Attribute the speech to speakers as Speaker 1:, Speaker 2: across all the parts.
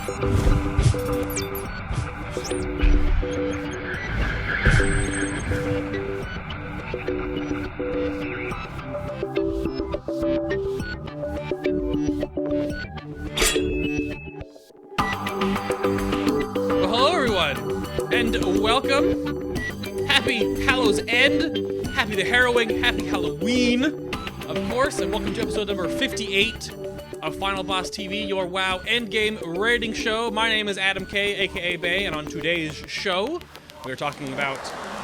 Speaker 1: Well, hello everyone, and welcome. Happy Hallows End, happy the Harrowing, happy Halloween, of course, and welcome to episode number 58 of FinalBossTV, your WoW Endgame rating show. My name is Adam K, aka Bay, and on today's show, we're talking about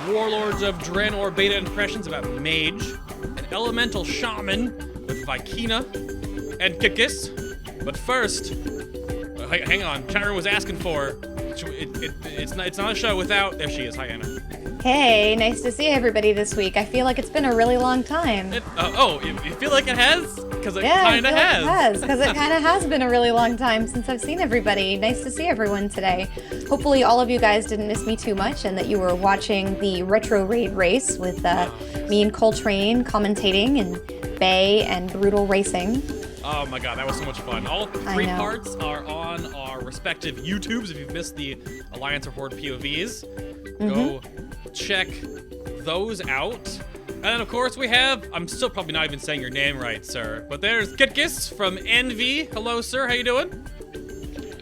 Speaker 1: Warlords of Draenor Beta impressions about Mage, an Elemental Shaman with Vykina and Kytkis. But first, hang on, chat room was asking for, it's not a show without, there she is, hi Anna.
Speaker 2: Hey, nice to see everybody this week. I feel like it's been a really long time.
Speaker 1: You feel like it has? Because it kind of has.
Speaker 2: Because it kind of has been a really long time since I've seen everybody. Nice to see everyone today. Hopefully all of you guys didn't miss me too much and that you were watching the Retro Raid race with me and Coltrane commentating and Bay and Brutal Racing.
Speaker 1: Oh my god, that was so much fun. All three parts are on our respective YouTubes. If you've missed the Alliance of Horde POVs, go check those out. And then, of course, we have, I'm still probably not even saying your name right, sir, but there's Kytkis from Envy. Hello, sir. How you doing?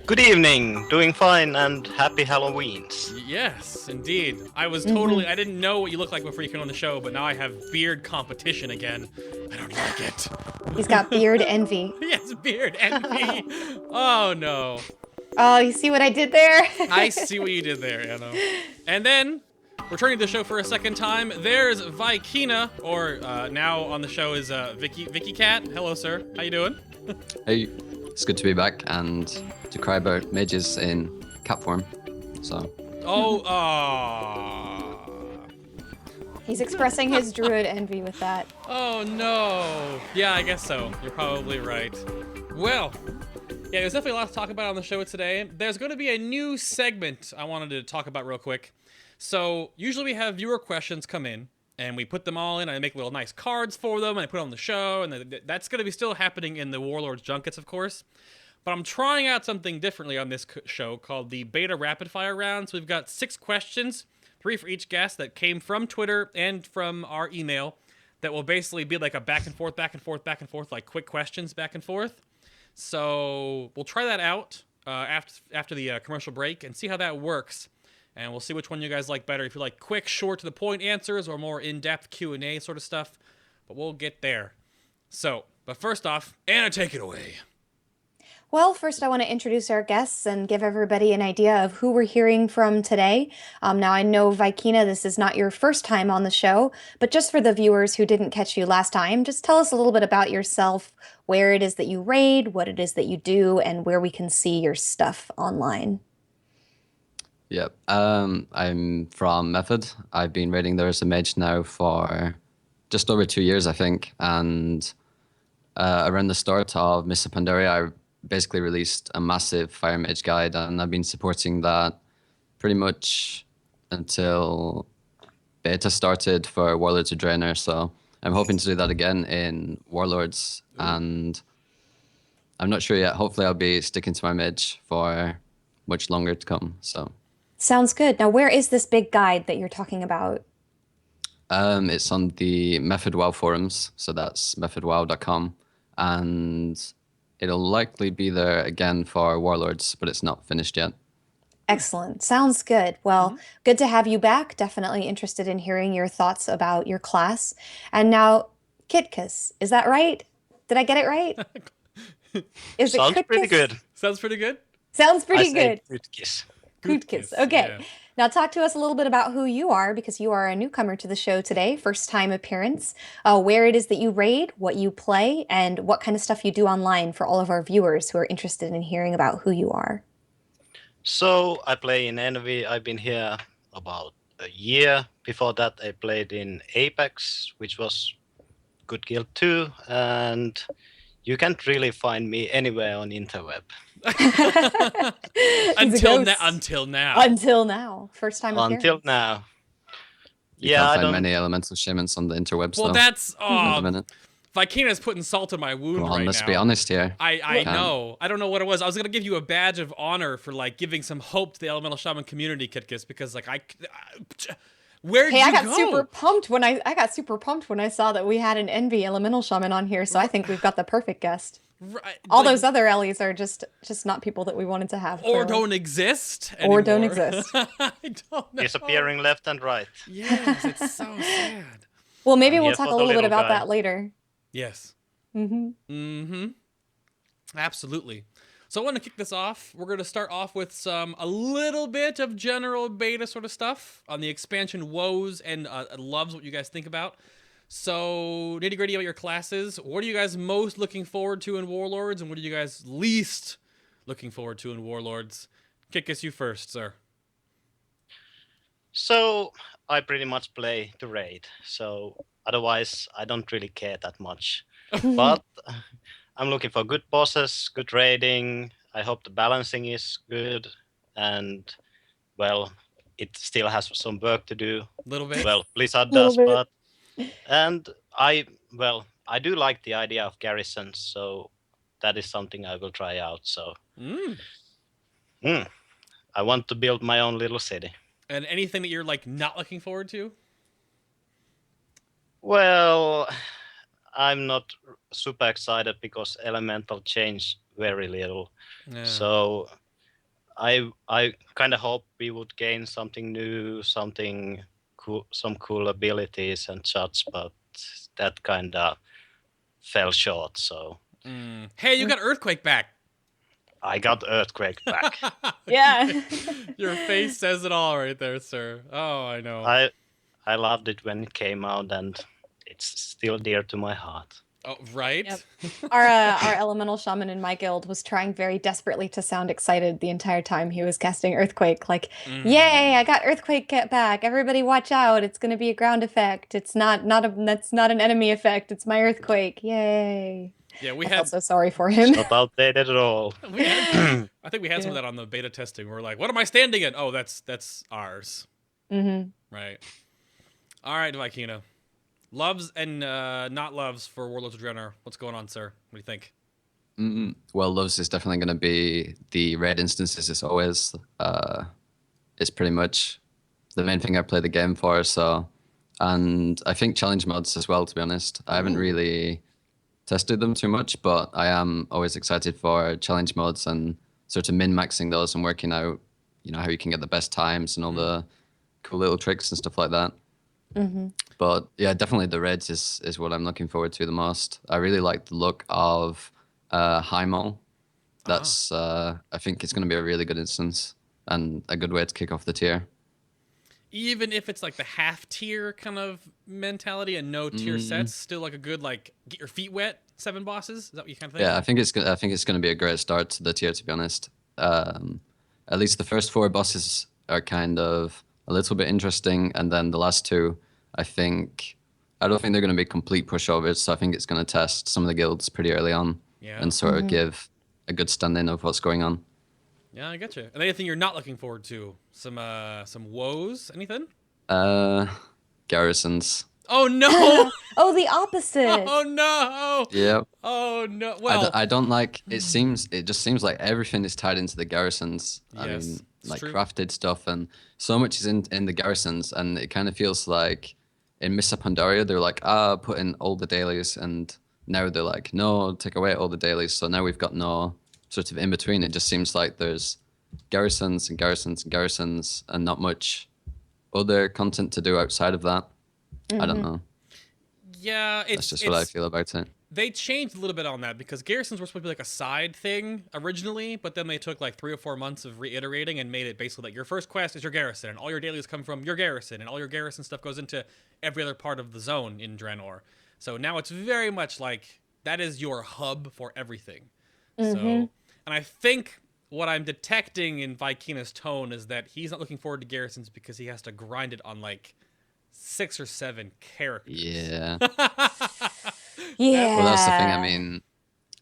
Speaker 3: Good evening. Doing fine, and happy Halloweens.
Speaker 1: Yes, indeed. I was totally, I didn't know what you looked like before you came on the show, but now I have beard competition again. I don't like it.
Speaker 2: He's got beard envy.
Speaker 1: Yes, beard envy. Oh, no.
Speaker 2: Oh, you see what I did there?
Speaker 1: I see what you did there, Anna. And then, returning to the show for a second time, there's Vykina, or now on the show is Vicky Cat. Hello, sir. How you doing?
Speaker 4: Hey, it's good to be back and to cry about mages in cat form. So.
Speaker 2: He's expressing his druid envy with that.
Speaker 1: Oh no. Yeah, I guess so. You're probably right. Well, yeah, there's definitely a lot to talk about on the show today. There's going to be a new segment I wanted to talk about real quick. So usually we have viewer questions come in, and we put them all in, and I make little nice cards for them, and I put them on the show, and that's going to be still happening in the Warlords Junkets, of course. But I'm trying out something differently on this show called the Beta Rapid Fire Round. So we've got 6 questions, 3 for each guest that came from Twitter and from our email that will basically be like a back and forth, like quick questions back and forth. So we'll try that out after the commercial break and see how that works. And we'll see which one you guys like better. If you like quick, short, to-the-point answers or more in-depth Q&A sort of stuff. But we'll get there. So, but first off, Anna, take it away.
Speaker 2: Well, first I want to introduce our guests and give everybody an idea of who we're hearing from today. Now, I know, Vykina, this is not your first time on the show, but just for the viewers who didn't catch you last time, just tell us a little bit about yourself, where it is that you raid, what it is that you do, and where we can see your stuff online.
Speaker 4: Yep. I'm from Method. I've been raiding there as a mage now for just over 2 years, I think. And around the start of Mists of Pandaria, I basically released a massive Fire Mage guide, and I've been supporting that pretty much until beta started for Warlords of Draenor. So I'm hoping to do that again in Warlords, and I'm not sure yet. Hopefully I'll be sticking to my mage for much longer to come. So.
Speaker 2: Sounds good. Now, where is this big guide that you're talking about?
Speaker 4: It's on the Method WoW forums, so that's methodwow.com, and it'll likely be there again for Warlords, but it's not finished yet.
Speaker 2: Excellent. Sounds good. Well, good to have you back. Definitely interested in hearing your thoughts about your class. And now, Kytkis, is that right? Did I get it right? Is it
Speaker 3: Sounds pretty good.
Speaker 1: Sounds pretty good?
Speaker 2: Sounds pretty good.
Speaker 3: Kytkis.
Speaker 2: Kytkis. Okay.
Speaker 1: Yeah.
Speaker 2: Now talk to us a little bit about who you are, because you are a newcomer to the show today, first time appearance, where it is that you raid, what you play, and what kind of stuff you do online for all of our viewers who are interested in hearing about who you are.
Speaker 3: So I play in Envy. I've been here about a year. Before that, I played in Apex, which was good guild too, and you can't really find me anywhere on interweb.
Speaker 1: Until now.
Speaker 2: First time appearance.
Speaker 3: Until now.
Speaker 4: You can't find many elemental shamans on the interwebs.
Speaker 1: Well,
Speaker 4: though.
Speaker 1: that's
Speaker 4: Wait a minute.
Speaker 1: Vykina's putting salt in my wound
Speaker 4: Come on,
Speaker 1: right
Speaker 4: let's
Speaker 1: now.
Speaker 4: be honest here.
Speaker 1: I
Speaker 4: Can't.
Speaker 1: know. I don't know what it was. I was gonna give you a badge of honor for like giving some hope to the Elemental Shaman community, Kytkis, because like where'd
Speaker 2: Hey,
Speaker 1: you
Speaker 2: I got
Speaker 1: go?
Speaker 2: super pumped when I got super pumped when I saw that we had an Envy Elemental Shaman on here, so I think we've got the perfect guest.
Speaker 1: Right,
Speaker 2: All
Speaker 1: like,
Speaker 2: those other Ellies are just not people that we wanted to have.
Speaker 1: or
Speaker 2: clearly.
Speaker 1: don't exist
Speaker 2: Or don't
Speaker 1: anymore.
Speaker 2: exist.
Speaker 1: I don't know.
Speaker 3: Disappearing left and right.
Speaker 1: Yes, it's so sad.
Speaker 2: Well, maybe
Speaker 3: I'm
Speaker 2: we'll
Speaker 3: here
Speaker 2: talk
Speaker 3: for
Speaker 2: a
Speaker 3: the
Speaker 2: little bit
Speaker 3: little
Speaker 2: about
Speaker 3: guy.
Speaker 2: that later.
Speaker 1: Yes.
Speaker 2: Mm-hmm.
Speaker 1: Absolutely. So I want to kick this off. We're going to start off with a little bit of general beta sort of stuff on the expansion woes and loves, what you guys think about. So nitty gritty about your classes. What are you guys most looking forward to in Warlords, and what are you guys least looking forward to in Warlords? Kick us, you first, sir.
Speaker 3: So I pretty much play the raid. So otherwise, I don't really care that much. But I'm looking for good bosses, good raiding. I hope the balancing is good, and well, it still has some work to do.
Speaker 1: A little bit.
Speaker 3: Well, Blizzard
Speaker 2: Little
Speaker 3: does,
Speaker 2: bit.
Speaker 3: but I do like the idea of garrisons, so that is something I will try out. So I want to build my own little city.
Speaker 1: And anything that you're like not looking forward to?
Speaker 3: Well, I'm not super excited because Elemental changed very little.
Speaker 1: Yeah.
Speaker 3: So I kind of hope we would gain something new, something cool, some cool abilities and such, but that kind of fell short. So
Speaker 1: Hey, you got Earthquake back.
Speaker 3: I got Earthquake back.
Speaker 2: Yeah.
Speaker 1: Your face says it all right there, sir. Oh, I know.
Speaker 3: I loved it when it came out, and it's still dear to my heart.
Speaker 1: Oh, right?
Speaker 2: Yep. Our Elemental Shaman in my guild was trying very desperately to sound excited the entire time he was casting Earthquake. Like, yay, I got Earthquake back. Everybody watch out. It's going to be a ground effect. It's that's not an enemy effect. It's my Earthquake. Yay.
Speaker 1: Yeah, we
Speaker 2: I
Speaker 1: had
Speaker 2: felt so sorry for him.
Speaker 3: Not outdated at all.
Speaker 1: I think we had some of
Speaker 2: Yeah.
Speaker 1: that on the beta testing. We're like, what am I standing in? Oh, that's ours.
Speaker 2: Mm-hmm.
Speaker 1: Right. All right, Vykina. Loves and not loves for Warlords of Draenor. What's going on, sir? What do you think?
Speaker 4: Well, loves is definitely going to be the red instances. As always, it's pretty much the main thing I play the game for. So, and I think challenge mods as well. To be honest, I haven't really tested them too much, but I am always excited for challenge mods and sort of min-maxing those and working out, how you can get the best times and all the cool little tricks and stuff like that. But yeah, definitely the reds is what I'm looking forward to the most. I really like the look of Highmall. That's I think it's going to be a really good instance and a good way to kick off the tier.
Speaker 1: Even if it's like the half tier kind of mentality and no tier sets, still like a good like get your feet wet 7 bosses. Is that what you kind of think?
Speaker 4: Yeah, I think it's going to be a great start to the tier. To be honest, at least the first 4 bosses are kind of a little bit interesting, and then the last 2, I don't think they're going to be complete pushovers. So I think it's going to test some of the guilds pretty early on, and sort of give a good stand-in of what's going on.
Speaker 1: Yeah, I get you. And anything you're not looking forward to? Some woes? Anything?
Speaker 4: Garrisons.
Speaker 1: Oh no!
Speaker 2: Oh, the opposite.
Speaker 1: Oh no!
Speaker 4: Yeah.
Speaker 1: Oh no! Well,
Speaker 4: I don't like. It just seems like everything is tied into the garrisons.
Speaker 1: Yes,
Speaker 4: I mean,
Speaker 1: it's
Speaker 4: like
Speaker 1: true.
Speaker 4: crafted stuff, and so much is in the garrisons, and it kind of feels like in Missa Pandaria they're like, put in all the dailies, and now they're like, no, take away all the dailies. So now we've got no sort of in between. It just seems like there's garrisons and garrisons and garrisons, and not much other content to do outside of that. I don't know.
Speaker 1: yeah,
Speaker 4: That's just what I feel about it.
Speaker 1: They changed a little bit on that because garrisons were supposed to be like a side thing originally, but then they took like 3 or 4 months of reiterating and made it basically like your first quest is your garrison, and all your dailies come from your garrison, and all your garrison stuff goes into every other part of the zone in Draenor. So now it's very much like that is your hub for everything. So, and I think what I'm detecting in Vykina's tone is that he's not looking forward to garrisons because he has to grind it on like 6 or 7 characters.
Speaker 4: Yeah.
Speaker 2: Yeah.
Speaker 4: Well, that's the thing. I mean,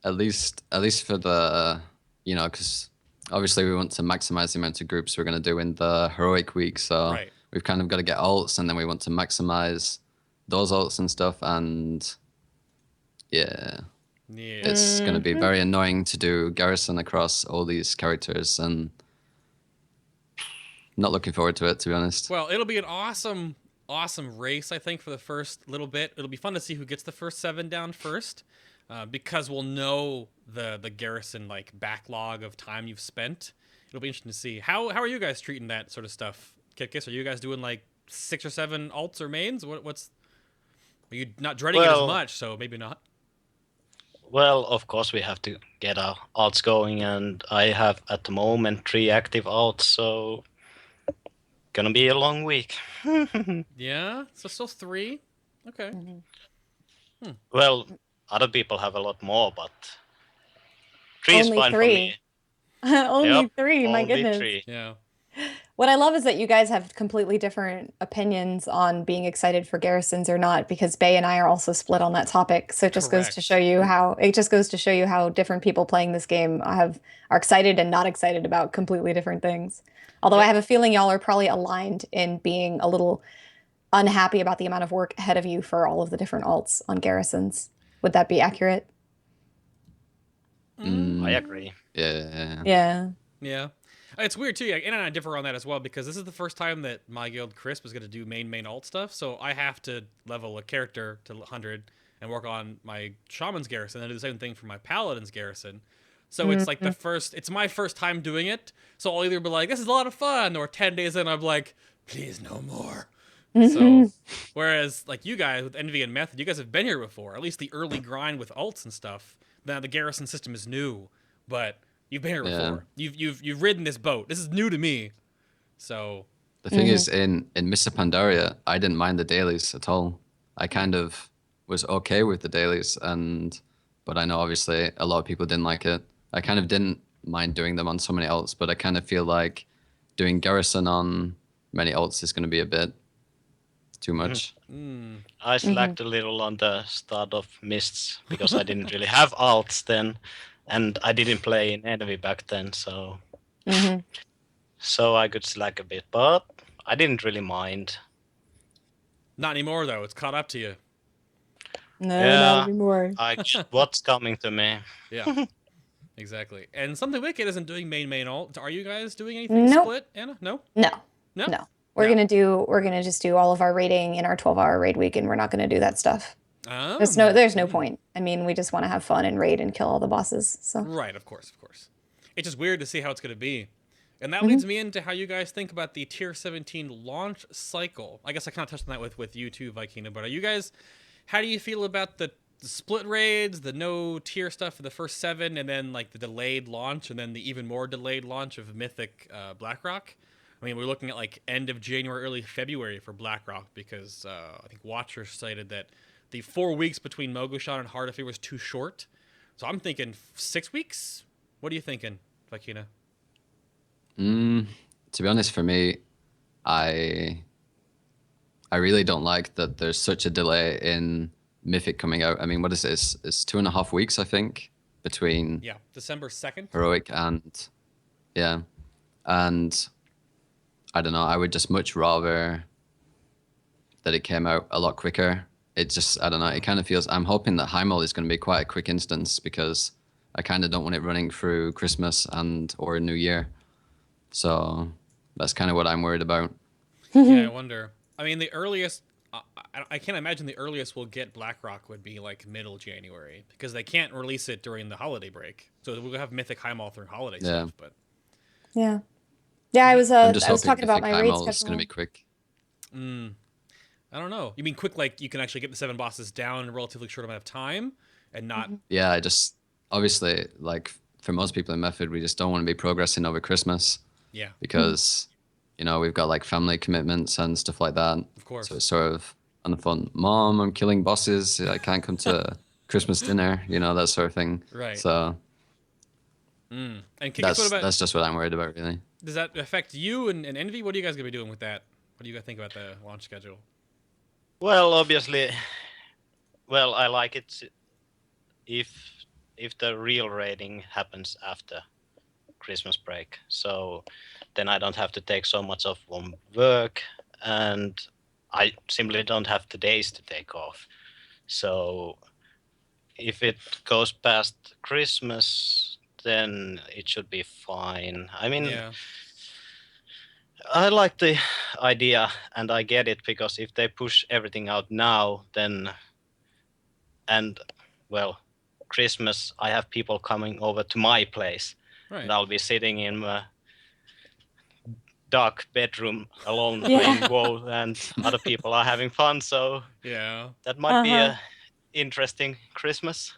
Speaker 4: at least for the, because obviously we want to maximize the amount of groups we're going to do in the heroic week. So
Speaker 1: Right.
Speaker 4: we've kind of got to get alts, and then we want to maximize those alts and stuff. And Yeah.
Speaker 1: Yeah.
Speaker 4: It's going to be very annoying to do garrison across all these characters, and not looking forward to it, to be honest.
Speaker 1: Well, it'll be an awesome race, I think, for the first little bit. It'll be fun to see who gets the first 7 down first, because we'll know the garrison like backlog of time you've spent. It'll be interesting to see how are you guys treating that sort of stuff. Kytkis, are you guys doing like 6 or 7 alts or mains? What's are you not dreading it as much? So maybe not.
Speaker 3: Well, of course we have to get our alts going, and I have at the moment 3 active alts, so gonna be a long week.
Speaker 1: Yeah, so still 3. Okay.
Speaker 3: Well, other people have a lot more, but 3 is
Speaker 2: Only
Speaker 3: fine
Speaker 2: 3.
Speaker 3: for me.
Speaker 2: Only
Speaker 3: Yep,
Speaker 2: 3, my
Speaker 3: only
Speaker 2: goodness.
Speaker 3: 3.
Speaker 1: Yeah.
Speaker 2: What I love is that you guys have completely different opinions on being excited for garrisons or not, because Bay and I are also split on that topic. So it just goes to
Speaker 1: Correct.
Speaker 2: show you how different people playing this game are excited and not excited about completely different things. Although I have a feeling y'all are probably aligned in being a little unhappy about the amount of work ahead of you for all of the different alts on garrisons. Would that be accurate?
Speaker 3: I agree.
Speaker 4: Yeah.
Speaker 2: Yeah.
Speaker 1: Yeah. It's weird too. Yeah, and I differ on that as well, because this is the first time that my guild Crisp is going to do main alt stuff. So I have to level a character to 100 and work on my shaman's garrison, and do the same thing for my paladin's garrison. So it's like it's my first time doing it. So I'll either be like, this is a lot of fun, or 10 days in I'm like, please no more. So whereas like you guys with Envy and Method, you guys have been here before. At least the early grind with alts and stuff. Now the garrison system is new, but you've been here before. You've ridden this boat. This is new to me. So
Speaker 4: The thing is, in Mr. Pandaria, I didn't mind the dailies at all. I kind of was okay with the dailies, but I know obviously a lot of people didn't like it. I kind of didn't mind doing them on so many alts, but I kind of feel like doing garrison on many alts is going to be a bit too much.
Speaker 3: I slacked a little on the start of Mists because I didn't really have alts then, and I didn't play in Envy back then, so I could slack a bit, but I didn't really mind.
Speaker 1: not anymore though. It's caught up to you.
Speaker 2: No,
Speaker 3: Yeah.
Speaker 2: not anymore.
Speaker 3: I get what's coming to me.
Speaker 1: Yeah. Exactly. And Something Wicked isn't doing main alt. Are you guys doing anything
Speaker 2: Nope.
Speaker 1: split, Anna? No?
Speaker 2: No.
Speaker 1: No?
Speaker 2: No. We're gonna just do all of our raiding in our 12-hour raid week, and we're not gonna do that stuff.
Speaker 1: Oh.
Speaker 2: There's no point. I mean, we just want to have fun and raid and kill all the bosses. So
Speaker 1: Right, of course. It's just weird to see how it's going to be. And that leads me into how you guys think about the Tier 17 launch cycle. I guess I kind of touched on that with you too, Vykina, but how do you feel about the split raids, the no tier stuff for the first 7, and then like the delayed launch, and then the even more delayed launch of Mythic Blackrock? I mean, we're looking at like end of January, early February for Blackrock, because I think Watcher cited that the 4 weeks between Mogushan and Heart of Fear was too short. So I'm thinking 6 weeks? What are you thinking, Vykina?
Speaker 4: To be honest, for me, I really don't like that there's such a delay in Mythic coming out. I mean, what is this? It's 2.5 weeks, I think, between
Speaker 1: December 2nd.
Speaker 4: Heroic and and I don't know. I would just much rather that it came out a lot quicker. It just, I don't know. It kind of feels. I'm hoping that Heimel is going to be quite a quick instance, because I kind of don't want it running through Christmas or New Year. So that's kind of what I'm worried about.
Speaker 1: Yeah, I wonder. I mean, the earliest, I can't imagine the earliest we'll get Blackrock would be like middle January, because they can't release it during the holiday break. So we'll have Mythic Heimel through holiday stuff. But
Speaker 2: yeah. I was talking about my raid schedule.
Speaker 4: It's going to be quick.
Speaker 1: I don't know. You mean quick, like you can actually get the 7 bosses down in a relatively short amount of time, and not?
Speaker 4: Yeah, I just obviously, like for most people in Method, we just don't want to be progressing over Christmas.
Speaker 1: Yeah.
Speaker 4: Because we've got like family commitments and stuff like that.
Speaker 1: Of course.
Speaker 4: So it's sort of on the phone, Mom, I'm killing bosses. I can't come to Christmas dinner, that sort of thing.
Speaker 1: Right.
Speaker 4: So
Speaker 1: And Kytkis,
Speaker 4: that's just what I'm worried about, really.
Speaker 1: Does that affect you and Envy? What are you guys going to be doing with that? What do you guys think about the launch schedule?
Speaker 3: Well, obviously, I like it if the real raiding happens after Christmas break, so then I don't have to take so much off from work, and I simply don't have the days to take off. So if it goes past Christmas, then it should be fine. I mean,
Speaker 1: Yeah.
Speaker 3: I like the idea and I get it, because if they push everything out now, then, and well, Christmas, I have people coming over to my place,
Speaker 1: Right.
Speaker 3: and I'll be sitting in my dark bedroom alone
Speaker 2: Yeah.
Speaker 3: playing WoD, and other people are having fun, so
Speaker 1: Yeah.
Speaker 3: that might be
Speaker 2: Uh-huh.
Speaker 3: a interesting Christmas.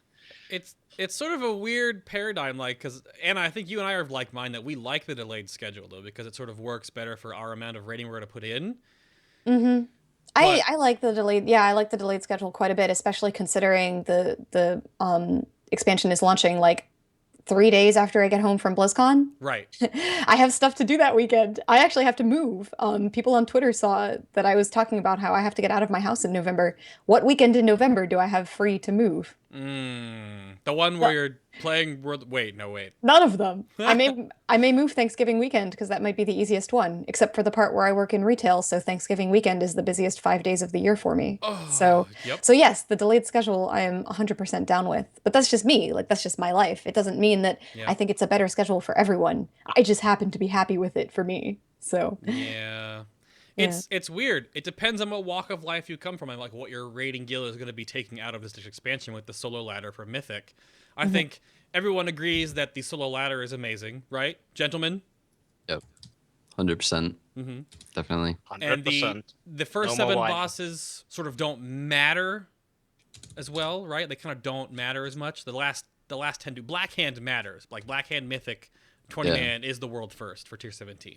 Speaker 1: It's sort of a weird paradigm, like, because Anna, I think you and I are of like mind that we like the delayed schedule though, because it sort of works better for our amount of rating we're going to put in.
Speaker 2: Mm-hmm.
Speaker 1: But
Speaker 2: I like the delayed. Yeah, I like the delayed schedule quite a bit, especially considering the expansion is launching like 3 days after I get home from BlizzCon.
Speaker 1: right.
Speaker 2: I have stuff to do that weekend. I actually have to move. People on Twitter saw that I was talking about how I have to get out of my house in November. What weekend in November do I have free to move?
Speaker 1: The one where you're playing World. Wait, no, wait.
Speaker 2: None of them. I may move Thanksgiving weekend because that might be the easiest one, except for the part where I work in retail, so Thanksgiving weekend is the busiest 5 days of the year for me.
Speaker 1: Oh, yep.
Speaker 2: So yes, the delayed schedule I am 100% down with. But that's just me. Like that's just my life. It doesn't mean that
Speaker 1: Yeah.
Speaker 2: I think it's a better schedule for everyone. I just happen to be happy with it for me. So
Speaker 1: Yeah.
Speaker 2: Yeah.
Speaker 1: It's weird. It depends on what walk of life you come from and like what your rating guild is going to be taking out of this expansion with the solo ladder for Mythic. I think everyone agrees that the solo ladder is amazing, right, gentlemen?
Speaker 4: Yep. 100%.
Speaker 1: Mm-hmm.
Speaker 4: Definitely.
Speaker 3: 100%.
Speaker 1: And the first
Speaker 3: No more
Speaker 1: 7
Speaker 3: wine.
Speaker 1: bosses sort of don't matter as well, right? They kind of don't matter as much. The last 10 do. Black Hand matters. Like Black Hand Mythic 20
Speaker 4: Yeah.
Speaker 1: man is the world first for tier 17.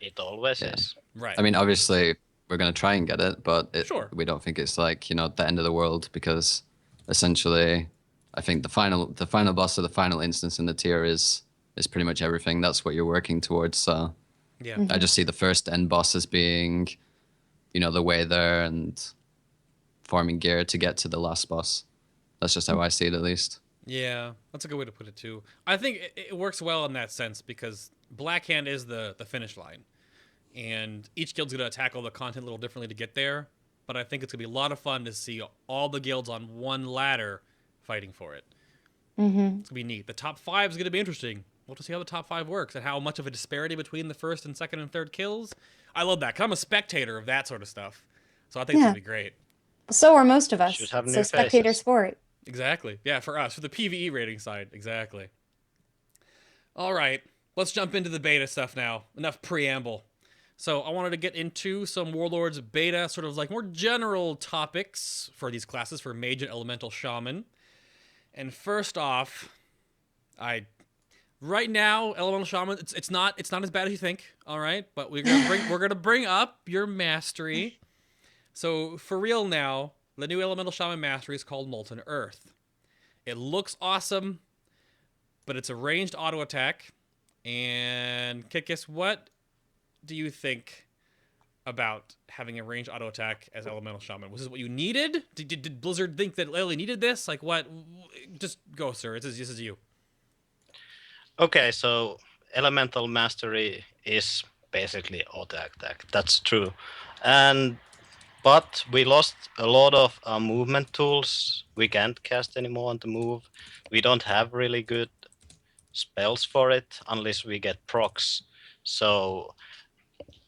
Speaker 3: It always
Speaker 4: Yeah.
Speaker 3: is.
Speaker 1: Right.
Speaker 4: I mean, obviously, we're going to try and get it, but
Speaker 1: Sure.
Speaker 4: we don't think it's like, the end of the world, because essentially, I think the final boss or the final instance in the tier is pretty much everything. That's what you're working towards. So
Speaker 1: yeah.
Speaker 4: I just see the first end boss as being, the way there and farming gear to get to the last boss. That's just how I see it, at least.
Speaker 1: Yeah, that's a good way to put it too. I think it works well in that sense because Black Hand is the finish line, and each guild's gonna tackle the content a little differently to get there. But I think it's gonna be a lot of fun to see all the guilds on one ladder fighting for it. It's gonna be neat. The top 5 is gonna be interesting. We'll have to see how the top 5 works and how much of a disparity between the first and second and third kills. I love that. 'Cause I'm a spectator of that sort of stuff, so I think it's
Speaker 2: Yeah.
Speaker 1: gonna be great.
Speaker 2: So are most of us.
Speaker 3: Should have
Speaker 2: So
Speaker 3: new
Speaker 2: spectator
Speaker 3: faces.
Speaker 2: sport.
Speaker 1: Exactly. Yeah, for us, for the PvE rating side. Exactly. All right, let's jump into the beta stuff now. Enough preamble. So I wanted to get into some Warlords Beta, sort of like more general topics for these classes for Mage and Elemental Shaman. And first off, right now Elemental Shaman, it's not as bad as you think. All right, but we're gonna bring up your mastery. So for real now, the new Elemental Shaman mastery is called Molten Earth. It looks awesome, but it's a ranged auto attack. And Kytkis, what do you think about having a ranged auto attack as Elemental Shaman? Was this what you needed? Did Blizzard think that Lily needed this? Like what? Just go, sir. This is you.
Speaker 3: Okay, so Elemental Mastery is basically auto attack. That's true. But we lost a lot of movement tools. We can't cast anymore on the move. We don't have really good spells for it unless we get procs. So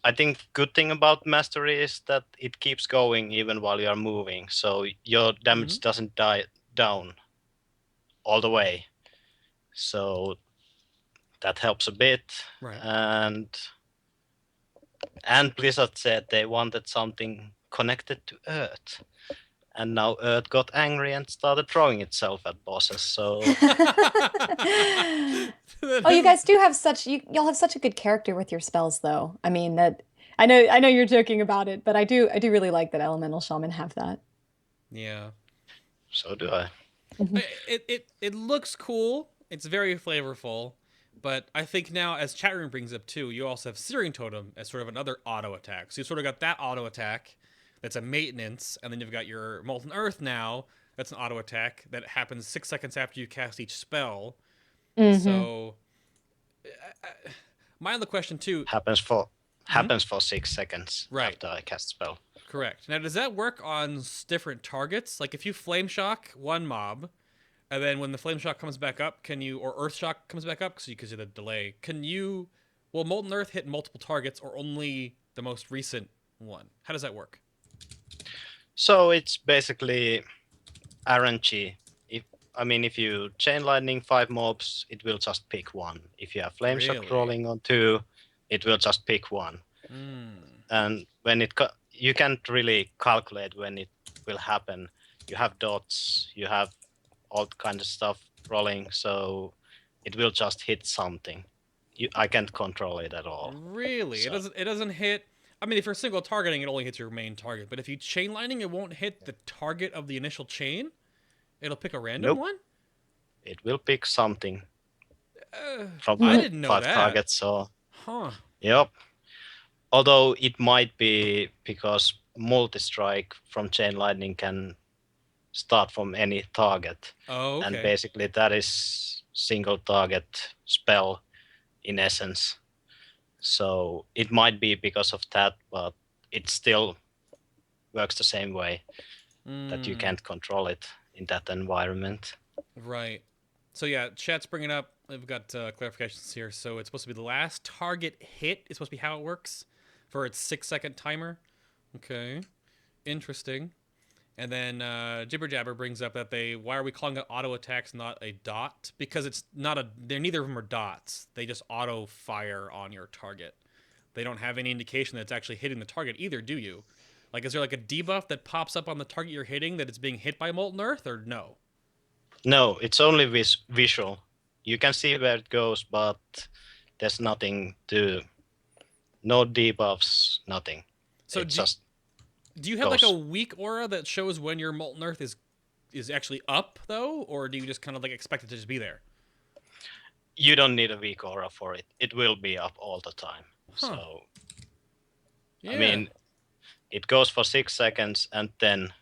Speaker 3: I think good thing about Mastery is that it keeps going even while you are moving. So your damage doesn't die down all the way. So that helps a bit.
Speaker 1: Right.
Speaker 3: And Blizzard said they wanted something connected to Earth. And now Earth got angry and started throwing itself at bosses. So
Speaker 2: Oh, you guys do have y'all have such a good character with your spells though. I mean that I know you're joking about it, but I do really like that Elemental Shaman have that.
Speaker 1: Yeah.
Speaker 3: so do I.
Speaker 1: It looks cool. It's very flavorful. But I think now, as chat room brings up too, you also have Searing Totem as sort of another auto attack. So you've sort of got that auto attack that's a maintenance, and then you've got your Molten Earth now. That's an auto attack that happens 6 seconds after you cast each spell. So, my other question too.
Speaker 3: Happens for 6 seconds
Speaker 1: Right.
Speaker 3: after I cast spell.
Speaker 1: Correct. Now, does that work on different targets? Like if you Flame Shock one mob, And then when the flame shock comes back up, or earth shock comes back up, because of the delay, will molten earth hit multiple targets or only the most recent one? How does that work?
Speaker 3: So it's basically RNG. If you chain lightning 5 mobs, it will just pick one. If you have flame shock
Speaker 1: Really?
Speaker 3: rolling on 2, it will just pick one. And when you can't really calculate when it will happen. You have dots, you have all kind of stuff rolling, so it will just hit something. I can't control it at all.
Speaker 1: Really?
Speaker 3: So.
Speaker 1: It doesn't hit. I mean, if you're single targeting, it only hits your main target. But if you chain lightning, it won't hit the target of the initial chain. It'll pick a random one.
Speaker 3: It will pick something from
Speaker 1: I didn't know
Speaker 3: 5
Speaker 1: that.
Speaker 3: targets. So.
Speaker 1: Huh.
Speaker 3: Yep. Although it might be because multi-strike from chain lightning can start from any target.
Speaker 1: Oh, okay.
Speaker 3: And basically that is single target spell in essence. So it might be because of that, but it still works the same way that you can't control it in that environment.
Speaker 1: Right. So yeah, chat's bringing up, we've got clarifications here. So it's supposed to be the last target hit is supposed to be how it works for its 6-second timer. Okay. Interesting. And then Jibber Jabber brings up that why are we calling it auto attacks, not a dot? Because it's not neither of them are dots. They just auto fire on your target. They don't have any indication that it's actually hitting the target either, do you? Like, is there like a debuff that pops up on the target you're hitting that it's being hit by Molten Earth, or no?
Speaker 3: No, it's only visual. You can see where it goes, but there's nothing no debuffs, nothing.
Speaker 1: So do you have like a weak aura that shows when your Molten Earth is actually up, though? Or do you just kind of like expect it to just be there?
Speaker 3: You don't need a weak aura for it. It will be up all the time.
Speaker 1: Huh.
Speaker 3: So,
Speaker 1: yeah.
Speaker 3: I mean, it goes for 6 seconds, and then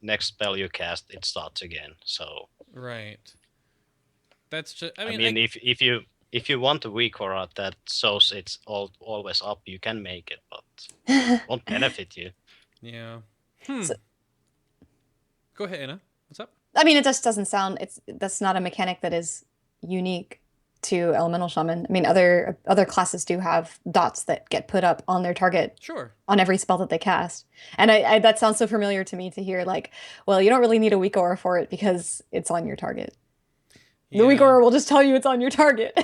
Speaker 3: next spell you cast, it starts again. So.
Speaker 1: Right. That's just. I
Speaker 3: mean if you want a weak aura that shows it's always up, you can make it, but it won't benefit you.
Speaker 1: Yeah. Go ahead, Anna. What's up?
Speaker 2: I mean, it just doesn't sound. That's not a mechanic that is unique to Elemental Shaman. I mean, other classes do have dots that get put up on their target.
Speaker 1: Sure.
Speaker 2: On every spell that they cast, and I that sounds so familiar to me to hear. Like, well, you don't really need a weak aura for it because it's on your target. Yeah. The weak aura will just tell you it's on your target.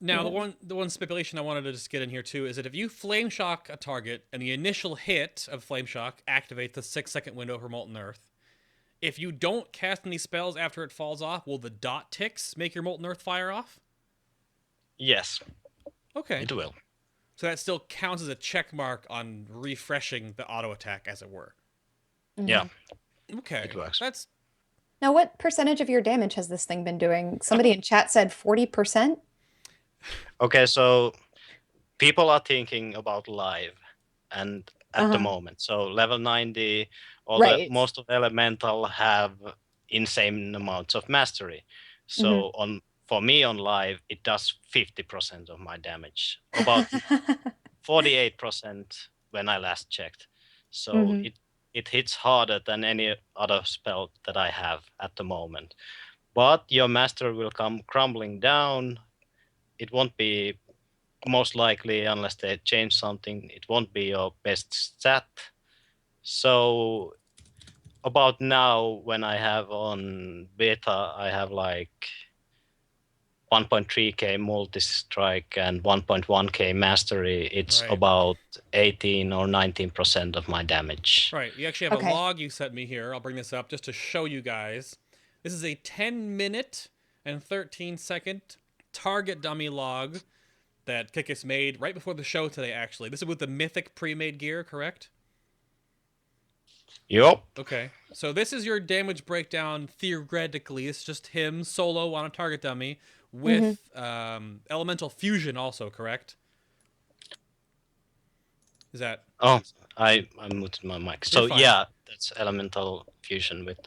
Speaker 1: Now, the one speculation I wanted to just get in here too is that if you flame shock a target and the initial hit of flame shock activates the 6-second window for Molten Earth, if you don't cast any spells after it falls off, will the dot ticks make your Molten Earth fire off?
Speaker 3: Yes.
Speaker 1: Okay.
Speaker 3: It will.
Speaker 1: So that still counts as a check mark on refreshing the auto attack, as it were.
Speaker 2: Mm-hmm.
Speaker 3: Yeah.
Speaker 1: Okay.
Speaker 3: It works.
Speaker 2: Now, what percentage of your damage has this thing been doing? Somebody in chat said 40%.
Speaker 3: Okay, so people are thinking about live and at the moment. So level 90, most of Elemental have insane amounts of mastery. So for me on live, it does 50% of my damage. About 48% when I last checked. So it hits harder than any other spell that I have at the moment. But your mastery will come crumbling down. It won't be, most likely, unless they change something, it won't be your best stat. So about now, when I have on beta, I have like 1.3k multi-strike and 1.1k mastery. It's about 18 or 19% of my damage.
Speaker 1: Right. You actually have a log you sent me here. I'll bring this up just to show you guys. This is a 10-minute and 13-second target dummy log that Kytkis made right before the show today, actually. This is with the mythic pre-made gear, correct?
Speaker 3: Yep.
Speaker 1: Okay. So this is your damage breakdown theoretically. It's just him solo on a target dummy with elemental fusion also, correct? Is that...
Speaker 3: Oh, I muted my mic. So yeah, that's elemental fusion with...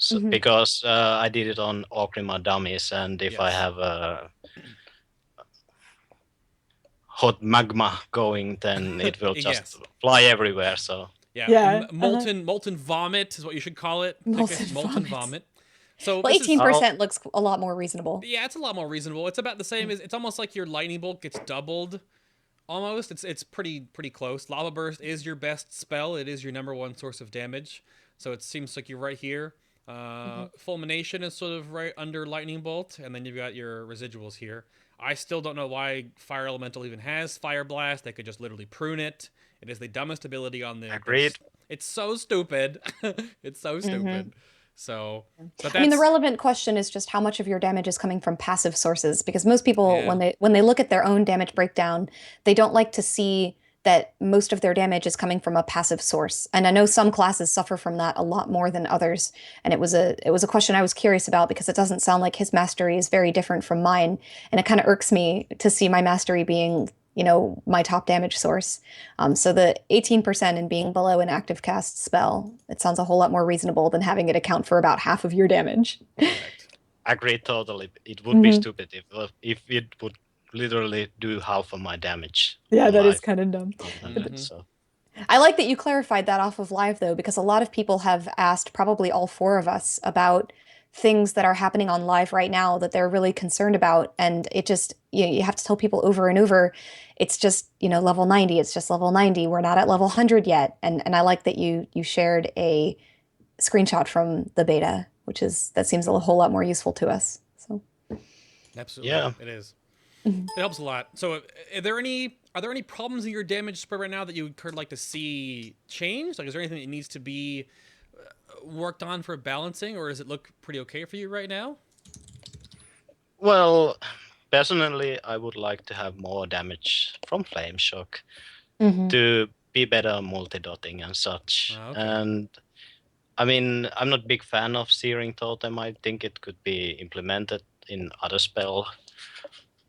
Speaker 3: So, because I did it on Okrima dummies, and if I have a hot magma going, then it will just fly everywhere. So
Speaker 1: molten vomit is what you should call it. Molten vomit. So
Speaker 2: Well,
Speaker 1: this is
Speaker 2: 18% looks a lot more reasonable.
Speaker 1: yeah, it's a lot more reasonable. It's about the same as it's almost like your lightning bolt gets doubled. Almost, it's pretty close. Lava Burst is your best spell. It is your #1 source of damage. So it seems like you're right here. Fulmination is sort of right under Lightning Bolt, and then you've got your residuals here. I still don't know why Fire Elemental even has Fire Blast. They could just literally prune it. It is the dumbest ability on the.
Speaker 3: Agreed.
Speaker 1: It's so stupid. It's so stupid. So, but
Speaker 2: I mean, the
Speaker 1: that's
Speaker 2: relevant question is just how much of your damage is coming from passive sources, because most people,
Speaker 1: Yeah.
Speaker 2: when they look at their own damage breakdown, they don't like to see that most of their damage is coming from a passive source. And I know some classes suffer from that a lot more than others. And it was a question I was curious about because it doesn't sound like his mastery is very different from mine, and it kind of irks me to see my mastery being, you know, my top damage source. So the 18% and being below an active cast spell, it sounds a whole lot more reasonable than having it account for about half of your damage.
Speaker 1: correct.
Speaker 3: Agreed totally. It would be stupid if it would literally do half of my damage.
Speaker 2: Yeah,
Speaker 3: on
Speaker 2: that is
Speaker 3: live.
Speaker 2: kind of dumb.
Speaker 3: So
Speaker 2: I like that you clarified that off of live, though, because a lot of people have asked, probably all four of us, about things that are happening on live right now that they're really concerned about. And it just, you have to tell people over and over, it's just, you know, level 90, it's just level 90. We're not at level 100 yet. And I like that you shared a screenshot from the beta, that seems a whole lot more useful to us. So
Speaker 1: Absolutely,
Speaker 3: Yeah.
Speaker 1: it is. It helps a lot. So, are there any problems in your damage spread right now that you would like to see change? Like, is there anything that needs to be worked on for balancing, or does it look pretty okay for you right now?
Speaker 3: well, personally, I would like to have more damage from Flame Shock to be better on multi-dotting and such.
Speaker 1: Ah, okay.
Speaker 3: And I mean, I'm not a big fan of Searing Totem. I think it could be implemented in other spell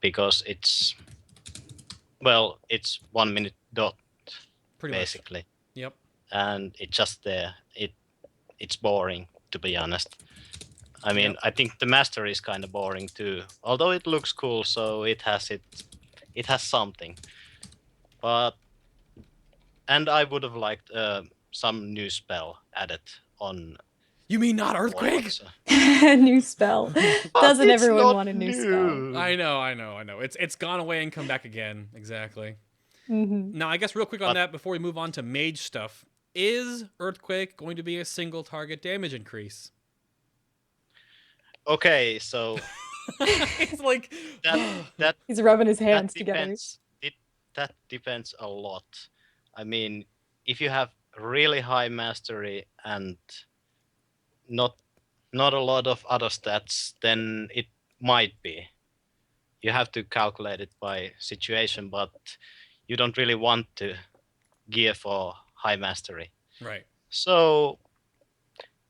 Speaker 3: because it's 1 minute dot
Speaker 1: Pretty
Speaker 3: basically,
Speaker 1: much. Yep.
Speaker 3: and it's just there. It's boring, to be honest. I mean,
Speaker 1: Yep.
Speaker 3: I think the mastery is kind of boring too, although it looks cool. So it has something, and I would have liked some new spell added on.
Speaker 1: You mean not Earthquake?
Speaker 3: Warlords.
Speaker 2: new spell. Doesn't
Speaker 3: It's
Speaker 2: everyone
Speaker 3: not
Speaker 2: want a new spell?
Speaker 1: I know. It's gone away and come back again. Exactly. Now, I guess real quick on that before we move on to mage stuff, is Earthquake going to be a single target damage increase?
Speaker 3: Okay, so
Speaker 1: It's like
Speaker 3: that
Speaker 2: He's rubbing his hands
Speaker 3: that
Speaker 2: together.
Speaker 3: depends. That depends a lot. I mean, if you have really high mastery and not a lot of other stats, then it might be. You have to calculate it by situation, but you don't really want to gear for high mastery.
Speaker 1: right.
Speaker 3: So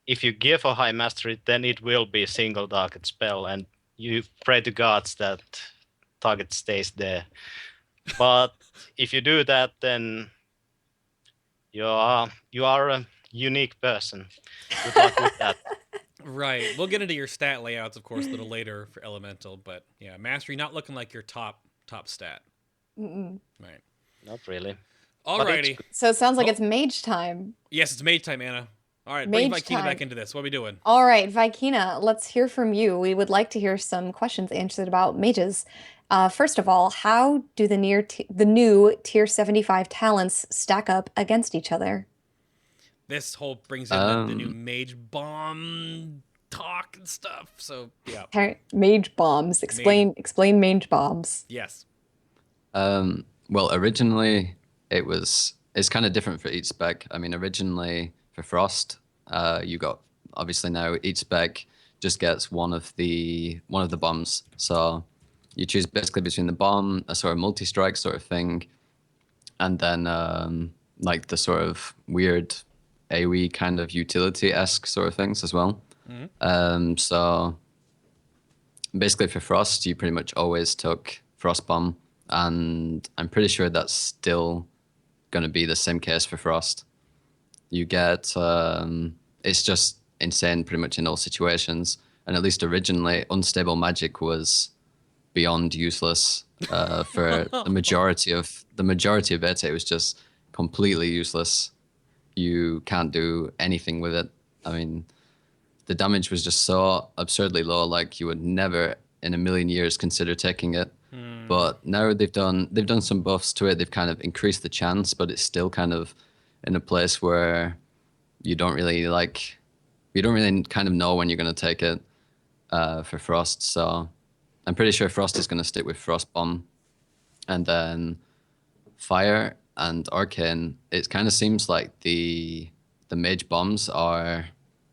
Speaker 3: if you gear for high mastery, then it will be a single target spell, and you pray to gods that target stays there. But if you do that, then you are a unique person. Good luck with that.
Speaker 1: Right. We'll get into your stat layouts, of course, a little later for Elemental, but yeah, mastery not looking like your top stat. Right.
Speaker 3: Not really.
Speaker 1: Alrighty.
Speaker 2: So it sounds like
Speaker 1: Oh.
Speaker 2: it's mage time.
Speaker 1: Yes, it's mage time, Anna. All right, bring
Speaker 2: Mage
Speaker 1: Vykina
Speaker 2: time.
Speaker 1: back into this. What are we doing?
Speaker 2: All right, Vykina, let's hear from you. We would like to hear some questions answered about mages. First of all, how do the new tier 75 talents stack up against each other?
Speaker 1: This whole brings in the new mage bomb talk and stuff. So yeah,
Speaker 2: Mage bombs. Explain mage bombs.
Speaker 1: yes.
Speaker 4: Well, originally it's kind of different for each spec. I mean, originally for Frost, you got obviously now each spec just gets one of the bombs. So you choose basically between the bomb, a sort of multi-strike sort of thing, and then like the sort of weird AoE kind of utility-esque sort of things as well. So basically for Frost, you pretty much always took Frost Bomb, and I'm pretty sure that's still going to be the same case for Frost. You get, it's just insane pretty much in all situations, and at least originally, Unstable Magic was beyond useless for the majority of it. It was just completely useless. You can't do anything with it. I mean, the damage was just so absurdly low. Like you would never in a million years consider taking it. But now they've done some buffs to it. They've kind of increased the chance, but it's still kind of in a place where you don't really kind of know when you're going to take it for Frost. So I'm pretty sure Frost is going to stick with Frost Bomb. And then Fire and Arcane, it kind of seems like the Mage Bombs are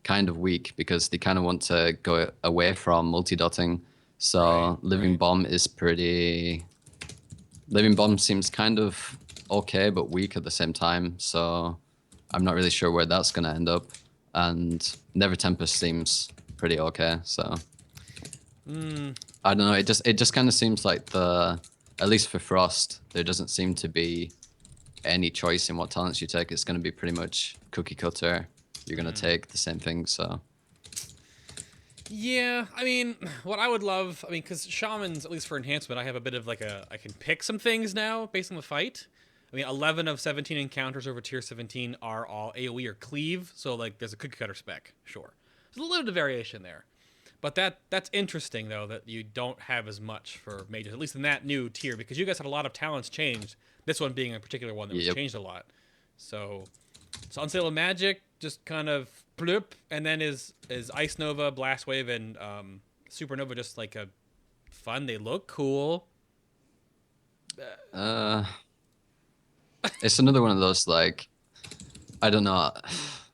Speaker 4: kind of weak because they kind of want to go away from multi-dotting. So Living Bomb is pretty... Living Bomb seems kind of okay, but weak at the same time. So I'm not really sure where that's going to end up. And Never Tempest seems pretty okay. So I don't know. It just kind of seems like at least for Frost, there doesn't seem to be any choice in what talents you take. It's going to be pretty much cookie cutter. You're going to take the same thing. So.
Speaker 1: Yeah, I mean, what I would love, I mean, because Shamans, at least for enhancement, I have a bit of like I can pick some things now based on the fight. I mean, 11 of 17 encounters over tier 17 are all AoE or cleave, so like there's a cookie cutter spec, sure. There's a little bit of variation there. But that's interesting, though, that you don't have as much for mages, at least in that new tier, because you guys had a lot of talents changed, this one being a particular one that was changed a lot. So Unstable Magic, just kind of bloop, and then is Ice Nova, Blast Wave, and Supernova just like a fun? They look cool.
Speaker 4: It's another one of those, like, I don't know.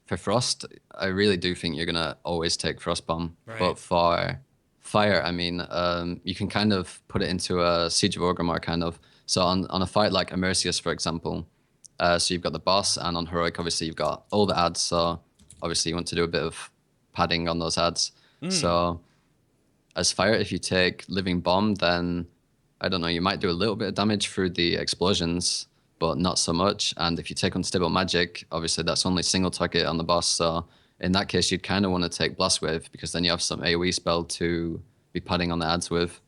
Speaker 4: For Frost, I really do think you're gonna always take Frost Bomb.
Speaker 1: Right.
Speaker 4: But for Fire, I mean, you can kind of put it into a Siege of Orgrimmar kind of. So on a fight like Immersius, for example, so you've got the boss, and on Heroic, obviously, you've got all the ads. So obviously, you want to do a bit of padding on those ads. So as Fire, if you take Living Bomb, then I don't know, you might do a little bit of damage through the explosions, but not so much. And if you take Unstable Magic, obviously that's only single target on the boss. So in that case, you'd kind of want to take Blast Wave because then you have some AoE spell to be padding on the ads with.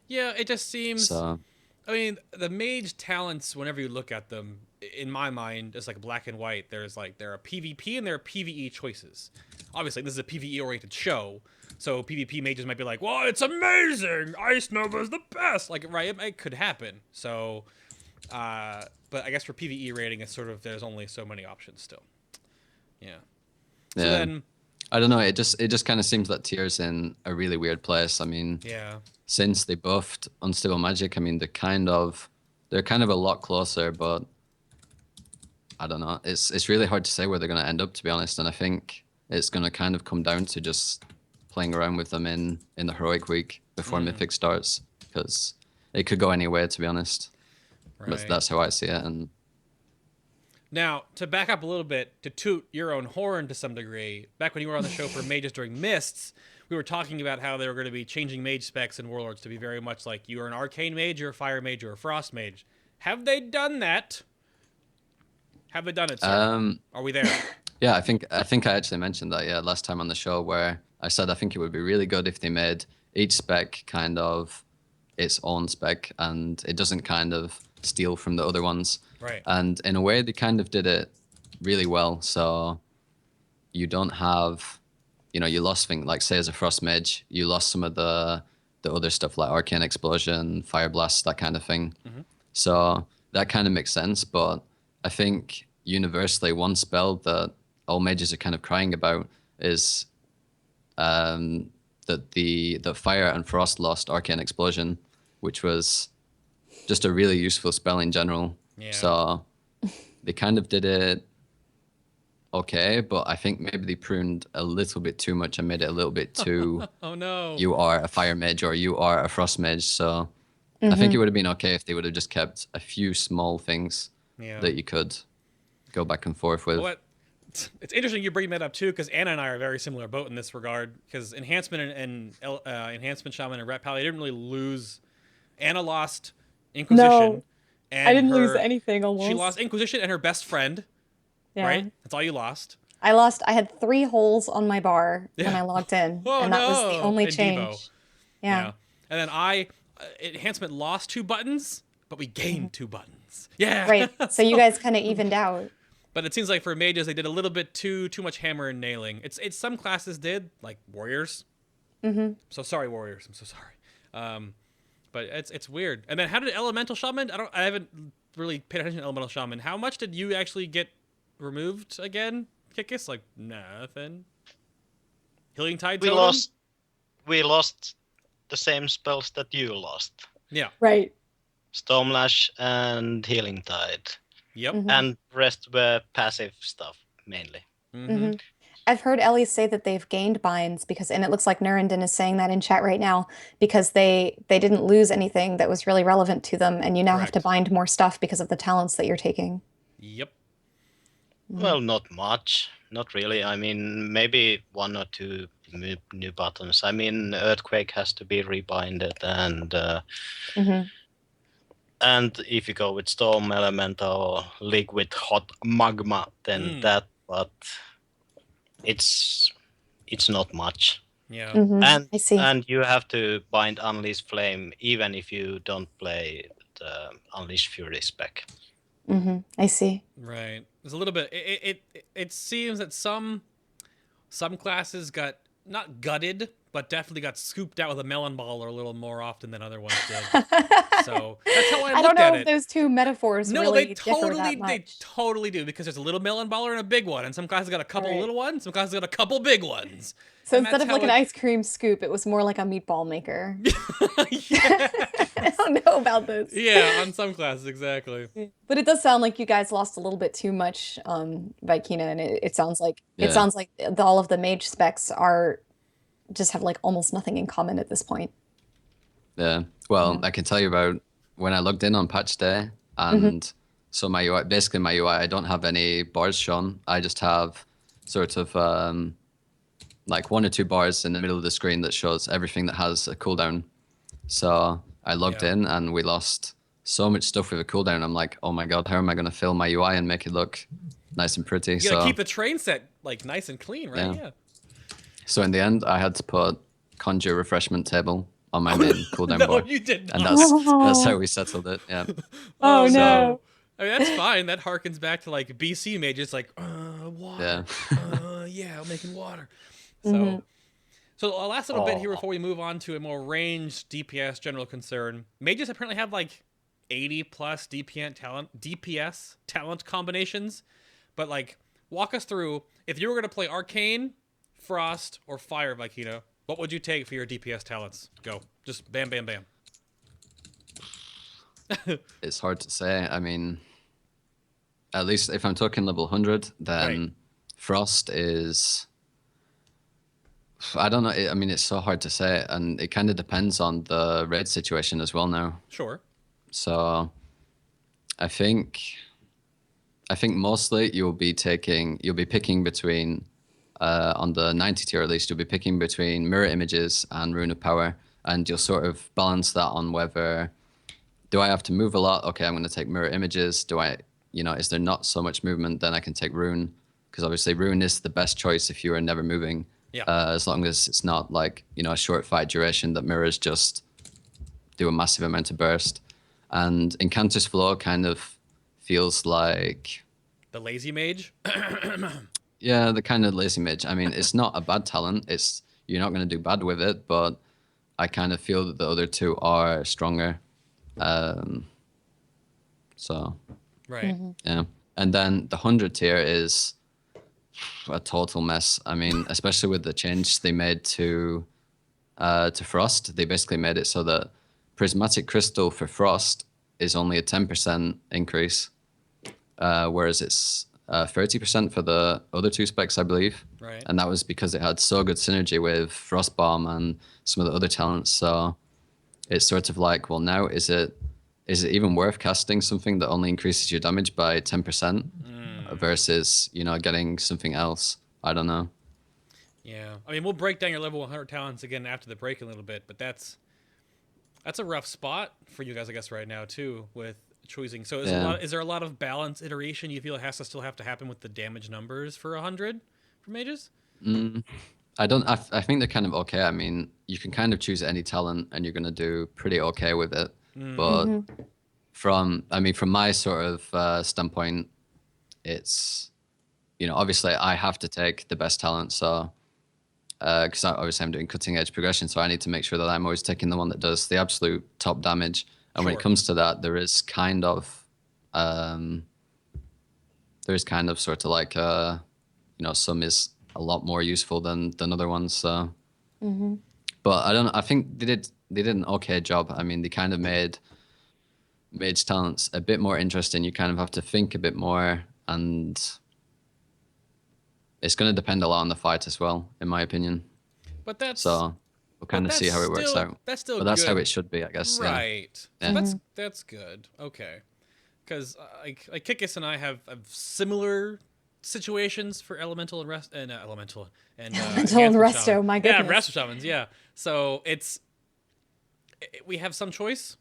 Speaker 1: Yeah, it just seems...
Speaker 4: So,
Speaker 1: I mean, the mage talents, whenever you look at them, in my mind, it's like black and white. There are PvP and there are PvE choices. Obviously, this is a PvE-oriented show, so PvP mages might be like, well, it's amazing! Ice Nova's the best! Like, right, it could happen. So, but I guess for PvE rating, it's sort of, there's only so many options still. Yeah. So then...
Speaker 4: I don't know, it just kind of seems that tier's in a really weird place. I mean, since they buffed Unstable Magic, I mean, they're kind of a lot closer, but I don't know. It's really hard to say where they're going to end up, to be honest. And I think it's going to kind of come down to just playing around with them in the Heroic week before Mythic starts, because it could go anywhere, to be honest.
Speaker 1: Right.
Speaker 4: But that's how I see it. And
Speaker 1: now, to back up a little bit, to toot your own horn to some degree, back when you were on the show for Mages during Mists, we were talking about how they were going to be changing mage specs in Warlords to be very much like you're an Arcane Mage, you're a Fire Mage, or a Frost Mage. Have they done that? Have they done it, sir? Are we there?
Speaker 4: Yeah, I think I actually mentioned that, last time on the show, where I said I think it would be really good if they made each spec kind of its own spec and it doesn't kind of steal from the other ones.
Speaker 1: Right.
Speaker 4: And in a way, they kind of did it really well. So you don't have, you lost things like, say, as a Frost Mage, you lost some of the other stuff like Arcane Explosion, Fire Blast, that kind of thing. So that kind of makes sense. But I think universally, one spell that all mages are kind of crying about is that the Fire and Frost lost Arcane Explosion, which was just a really useful spell in general. Yeah. So they kind of did it okay, but I think maybe they pruned a little bit too much and made it a little bit too
Speaker 1: oh no,
Speaker 4: you are a Fire Mage or you are a Frost Mage. So I think it would have been okay if they would have just kept a few small things that you could go back and forth with.
Speaker 1: It's interesting you bring that up too, because Anna and I are very similar boat in this regard, because Enhancement and Enhancement Shaman and Rat Pally didn't really lose. Anna lost Inquisition.
Speaker 5: No,
Speaker 1: and
Speaker 5: I didn't lose anything almost.
Speaker 1: She lost Inquisition and her best friend.
Speaker 5: Yeah.
Speaker 1: Right? That's all you lost.
Speaker 2: I had 3 holes on my bar when I logged in, and that was the only change. Yeah.
Speaker 1: And then Enhancement lost 2 buttons, but we gained 2 buttons. Yeah.
Speaker 2: Right. So you guys kind of evened out.
Speaker 1: But it seems like for mages, they did a little bit too much hammer and nailing. It's some classes did, like warriors.
Speaker 2: Mm-hmm.
Speaker 1: So sorry, warriors. I'm so sorry. But it's weird. And then how did Elemental Shaman? I haven't really paid attention to Elemental Shaman. How much did you actually get removed again, Kytkis? Like nothing. Healing Tide Totem?
Speaker 3: We lost the same spells that you lost.
Speaker 1: Yeah.
Speaker 5: Right.
Speaker 3: Stormlash and Healing Tide.
Speaker 1: Yep.
Speaker 2: Mhm.
Speaker 3: And rest were passive stuff, mainly.
Speaker 2: Mm-hmm. I've heard Ellie say that they've gained binds and it looks like Nurenden is saying that in chat right now, because they didn't lose anything that was really relevant to them, and you now have to
Speaker 1: Correct.
Speaker 2: bind more stuff because of the talents that you're taking.
Speaker 1: Yep.
Speaker 3: Well, not much. Not really. I mean, maybe 1 or 2 new buttons. I mean, Earthquake has to be rebinded,
Speaker 2: Mm-hmm.
Speaker 3: and if you go with Storm Elemental, Liquid Hot Magma, then that, but it's not much.
Speaker 1: Yeah.
Speaker 2: Mm-hmm. I see.
Speaker 3: And you have to bind Unleash Flame even if you don't play the Unleash Fury spec.
Speaker 2: Mm-hmm. I see.
Speaker 1: Right. There's a little bit. It seems that some classes got not gutted, but definitely got scooped out with a melon baller a little more often than other ones did. So that's how I
Speaker 2: I
Speaker 1: looked
Speaker 2: don't know
Speaker 1: at
Speaker 2: if
Speaker 1: it.
Speaker 2: those two metaphors
Speaker 1: No,
Speaker 2: really
Speaker 1: they
Speaker 2: differ that much.
Speaker 1: totally do, because there's a little melon baller and a big one, and some classes got a couple
Speaker 2: Right.
Speaker 1: little ones, some classes got a couple big ones.
Speaker 2: So
Speaker 1: And
Speaker 2: instead
Speaker 1: that's
Speaker 2: of like
Speaker 1: how
Speaker 2: an ice cream scoop, it was more like a meatball maker.
Speaker 1: yeah.
Speaker 2: I don't know about this.
Speaker 1: Yeah, on some classes, exactly.
Speaker 2: But it does sound like you guys lost a little bit too much, Vykina, and it sounds like
Speaker 4: Yeah.
Speaker 2: all of the mage specs just have like almost nothing in common at this point.
Speaker 4: Yeah. Well,
Speaker 2: Yeah.
Speaker 4: I can tell you about when I logged in on patch day, and so my UI, basically my UI, I don't have any bars shown. I just have sort of like 1 or 2 bars in the middle of the screen that shows everything that has a cooldown. So I logged
Speaker 1: Yeah.
Speaker 4: in and we lost so much stuff with a cooldown. I'm like, oh my god, how am I going to fill my UI and make it look nice and pretty?
Speaker 1: You gotta
Speaker 4: So
Speaker 1: keep the train set like nice and clean, right?
Speaker 4: Yeah. So in the end, I had to put Conjure Refreshment Table on my main cooldown
Speaker 1: No,
Speaker 4: bar.
Speaker 1: you did not.
Speaker 4: And that's how we settled it. Yeah.
Speaker 2: Oh,
Speaker 1: no.
Speaker 2: no.
Speaker 1: I mean, that's fine. That harkens back to like BC mages, like water. Yeah, I'm making water. So, so our last little bit here before we move on to a more ranged DPS general concern. Mages apparently have like 80 plus DPS talent combinations, but like walk us through, if you were going to play Arcane, Frost, or Fire, Vykina, what would you take for your DPS talents? Go. Just bam, bam, bam.
Speaker 4: It's hard to say. I mean, at least if I'm talking level 100, then
Speaker 1: Right.
Speaker 4: Frost is... I don't know. I mean, it's so hard to say, and it kind of depends on the raid situation as well now.
Speaker 1: Sure.
Speaker 4: So I think mostly you'll be picking between, on the 90 tier at least, you'll be picking between Mirror Images and Rune of Power, and you'll sort of balance that on whether, do I have to move a lot? Okay, I'm going to take Mirror Images. Is there not so much movement? Then I can take Rune, because obviously Rune is the best choice if you are never moving.
Speaker 1: Yeah.
Speaker 4: As long as it's not like, a short fight duration that mirrors just do a massive amount of burst. And Incantus Flow kind of feels like...
Speaker 1: The lazy mage?
Speaker 4: Yeah, the kind of lazy mage. I mean, it's not a bad talent. You're not going to do bad with it, but I kind of feel that the other two are stronger. So,
Speaker 1: Right.
Speaker 4: yeah. And then the 100 tier is a total mess. I mean, especially with the change they made to Frost. They basically made it so that Prismatic Crystal for Frost is only a 10% increase, whereas it's 30% for the other 2 specs, I believe.
Speaker 1: Right.
Speaker 4: And that was because it had so good synergy with Frostbomb and some of the other talents. So it's sort of like, well, now is it even worth casting something that only increases your damage by 10% versus, getting something else? I don't know.
Speaker 1: Yeah. I mean, we'll break down your level 100 talents again after the break a little bit, but that's a rough spot for you guys, I guess, right now too, with choosing. So is there a lot of balance iteration you feel has to still have to happen with the damage numbers for 100 for mages?
Speaker 4: I think they're kind of okay. I mean, you can kind of choose any talent and you're going to do pretty okay with it. But from my sort of standpoint, it's, obviously I have to take the best talent, so because obviously I'm doing cutting edge progression, so I need to make sure that I'm always taking the one that does the absolute top damage. And when it
Speaker 1: Sure.
Speaker 4: comes to that, there is kind of sort of like some is a lot more useful than other ones. So, but I don't know. I think they did an okay job. I mean, they kind of made Mage talents a bit more interesting. You kind of have to think a bit more, and it's going to depend a lot on the fight as well, in my opinion.
Speaker 1: But that's
Speaker 4: So we'll kind of see how it works out.
Speaker 1: That's still
Speaker 4: But that's
Speaker 1: good.
Speaker 4: how it should be, I guess.
Speaker 1: Right.
Speaker 4: Yeah.
Speaker 1: So that's good. Okay. Because like Kytkis and I have similar situations for elemental and elemental and
Speaker 2: Elemental and
Speaker 1: Enhancement
Speaker 2: resto,
Speaker 1: Shaman.
Speaker 2: my
Speaker 1: Yeah,
Speaker 2: goodness.
Speaker 1: resto shamans. Yeah. So we have some choice,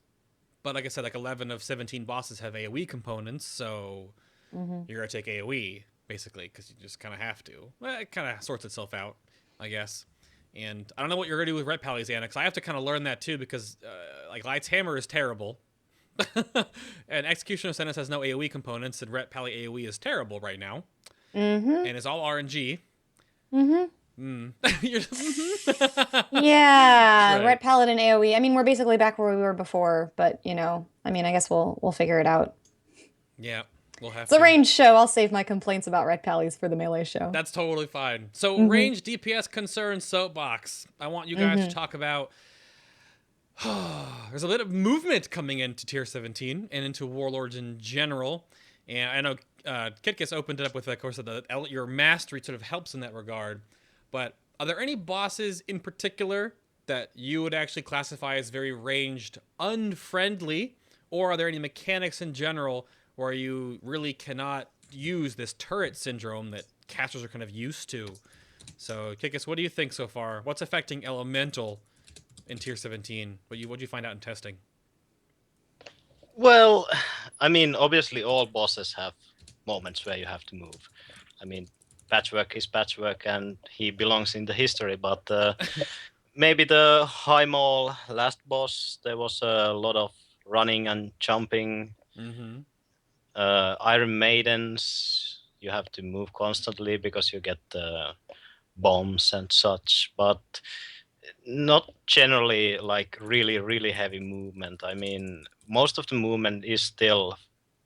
Speaker 1: but like I said, like 11 of 17 bosses have AOE components, so you're gonna take AOE basically because you just kind of have to. Well, it kind of sorts itself out, I guess. And I don't know what you're gonna do with Ret Pally's Annex. I have to kind of learn that too because like Light's Hammer is terrible. And Execution of Sentence has no AoE components, and Ret Pally AoE is terrible right now. And it's all RNG.
Speaker 2: Yeah,
Speaker 1: Right.
Speaker 2: Ret Paladin AoE. I mean, we're basically back where we were before, but I mean, I guess we'll figure it out.
Speaker 1: Yeah, we'll have
Speaker 2: It's a
Speaker 1: to.
Speaker 2: range show. I'll save my complaints about Ret Pallies for the melee show.
Speaker 1: That's totally fine. So range DPS concerns soapbox. I want you guys to talk about. There's a bit of movement coming into tier 17 and into Warlords in general. And I know Kytkis opened it up with, of course, your mastery sort of helps in that regard. But are there any bosses in particular that you would actually classify as very ranged unfriendly? Or are there any mechanics in general where you really cannot use this turret syndrome that casters are kind of used to? So, Kytkis, what do you think so far? What's affecting Elemental in tier 17? What'd you find out in testing?
Speaker 3: Well, I mean, obviously all bosses have moments where you have to move. I mean, Patchwork is Patchwork and he belongs in the history, but maybe the High Mall last boss, there was a lot of running and jumping. Iron Maidens, you have to move constantly because you get bombs and such, but not generally like really heavy movement. I mean, most of the movement is still,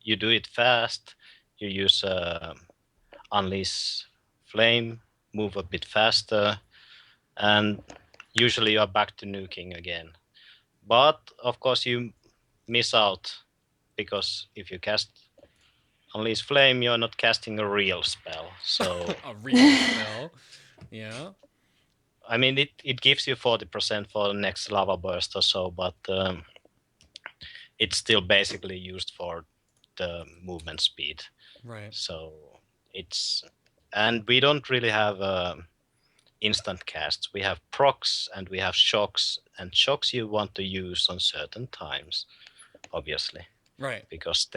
Speaker 3: you do it fast, you use Unleash Flame, move a bit faster, and usually you are back to nuking again. But of course you miss out, because if you cast Unleash Flame, you're not casting a real spell. So
Speaker 1: A real spell. Yeah.
Speaker 3: I mean, it gives you 40% for the next lava burst or so, but it's still basically used for the movement speed.
Speaker 1: Right.
Speaker 3: So and we don't really have instant casts. We have procs and we have shocks, and shocks you want to use on certain times, obviously.
Speaker 1: Right.
Speaker 3: Because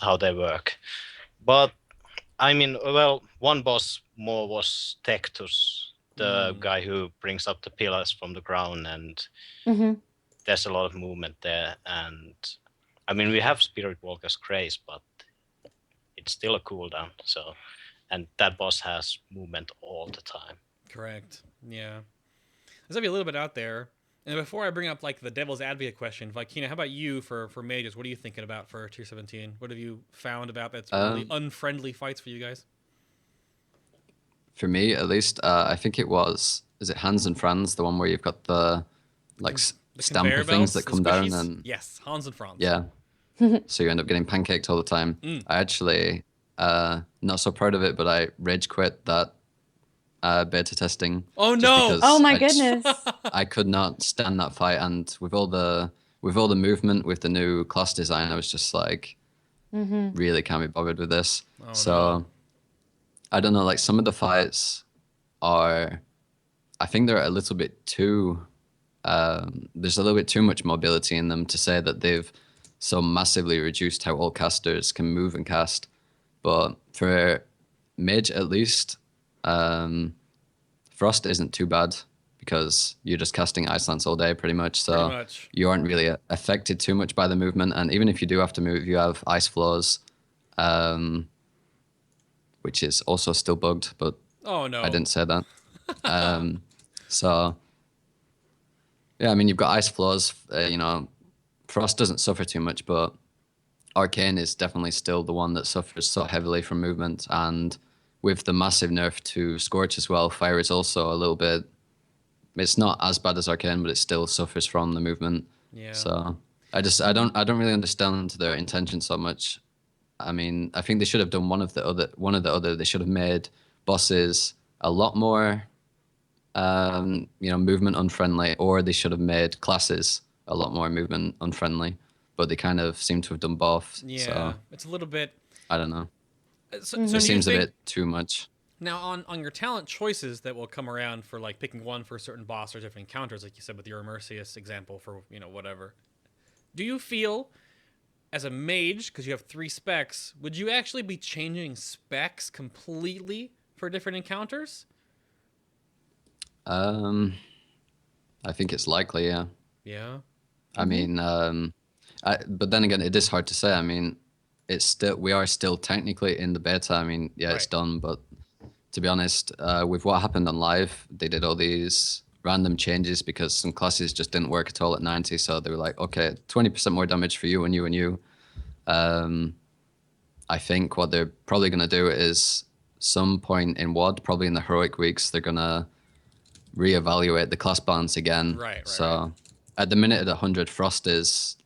Speaker 3: how they work. But I mean, well, one boss more was Tectus, the guy who brings up the pillars from the ground, and there's a lot of movement there. And I mean, we have Spirit Walker's Grace, but it's still a cooldown. So, and that boss has movement all the time.
Speaker 1: Correct. Yeah. There's gonna be a little bit out there. And before I bring up like the devil's advocate question, Vykina, how about you for Mages? What are you thinking about for tier 17? What have you found about that's really unfriendly fights for you guys?
Speaker 4: For me, at least, I think is it Hans and Franz, the one where you've got the stamper things that come down and
Speaker 1: yes, Hans and Franz.
Speaker 4: Yeah. So you end up getting pancaked all the time. I actually not so proud of it, but I rage quit that beta testing.
Speaker 1: Oh no!
Speaker 2: Oh my goodness!
Speaker 4: I could not stand that fight, and with all the movement with the new class design, I was just like, really can't be bothered with this.
Speaker 1: Oh,
Speaker 4: so
Speaker 1: no.
Speaker 4: I don't know. Like some of the fights are, I think they're a little bit too. There's a little bit too much mobility in them to say that they've so massively reduced how all casters can move and cast. But for Mage, at least, Frost isn't too bad because you're just casting Ice Lance all day pretty much. So you aren't really affected too much by the movement. And even if you do have to move, you have Ice Flows. which is also still bugged, but
Speaker 1: Oh no.
Speaker 4: I didn't say that. So yeah, I mean, you've got ice floors, Frost doesn't suffer too much, but Arcane is definitely still the one that suffers so heavily from movement, and with the massive nerf to Scorch as well, Fire is also a little bit, it's not as bad as Arcane, but it still suffers from the movement.
Speaker 1: Yeah.
Speaker 4: So I don't really understand their intention so much. I mean, I think they should have done one of the other. They should have made bosses a lot more, movement unfriendly, or they should have made classes a lot more movement unfriendly. But they kind of seem to have done both.
Speaker 1: Yeah,
Speaker 4: So
Speaker 1: it's a little bit.
Speaker 4: I don't know.
Speaker 1: So,
Speaker 4: It
Speaker 1: do you
Speaker 4: seems a
Speaker 1: think,
Speaker 4: bit too much.
Speaker 1: now on your talent choices that will come around for like picking one for a certain boss or different encounters, like you said with your Immersius example for whatever. Do you feel, as a mage, because you have 3 specs, would you actually be changing specs completely for different encounters?
Speaker 4: I think it's likely, yeah.
Speaker 1: Yeah.
Speaker 4: I mean, but then again, it is hard to say. I mean, we are still technically in the beta. I mean, yeah, it's
Speaker 1: Right.
Speaker 4: done, but to be honest, with what happened on live, they did all these random changes because some classes just didn't work at all at 90. So they were like, okay, 20% more damage for you and you and you. I think what they're probably going to do is some point in WoD, probably in the heroic weeks, they're going to reevaluate the class balance again.
Speaker 1: Right.
Speaker 4: So at the minute at 100, Frost is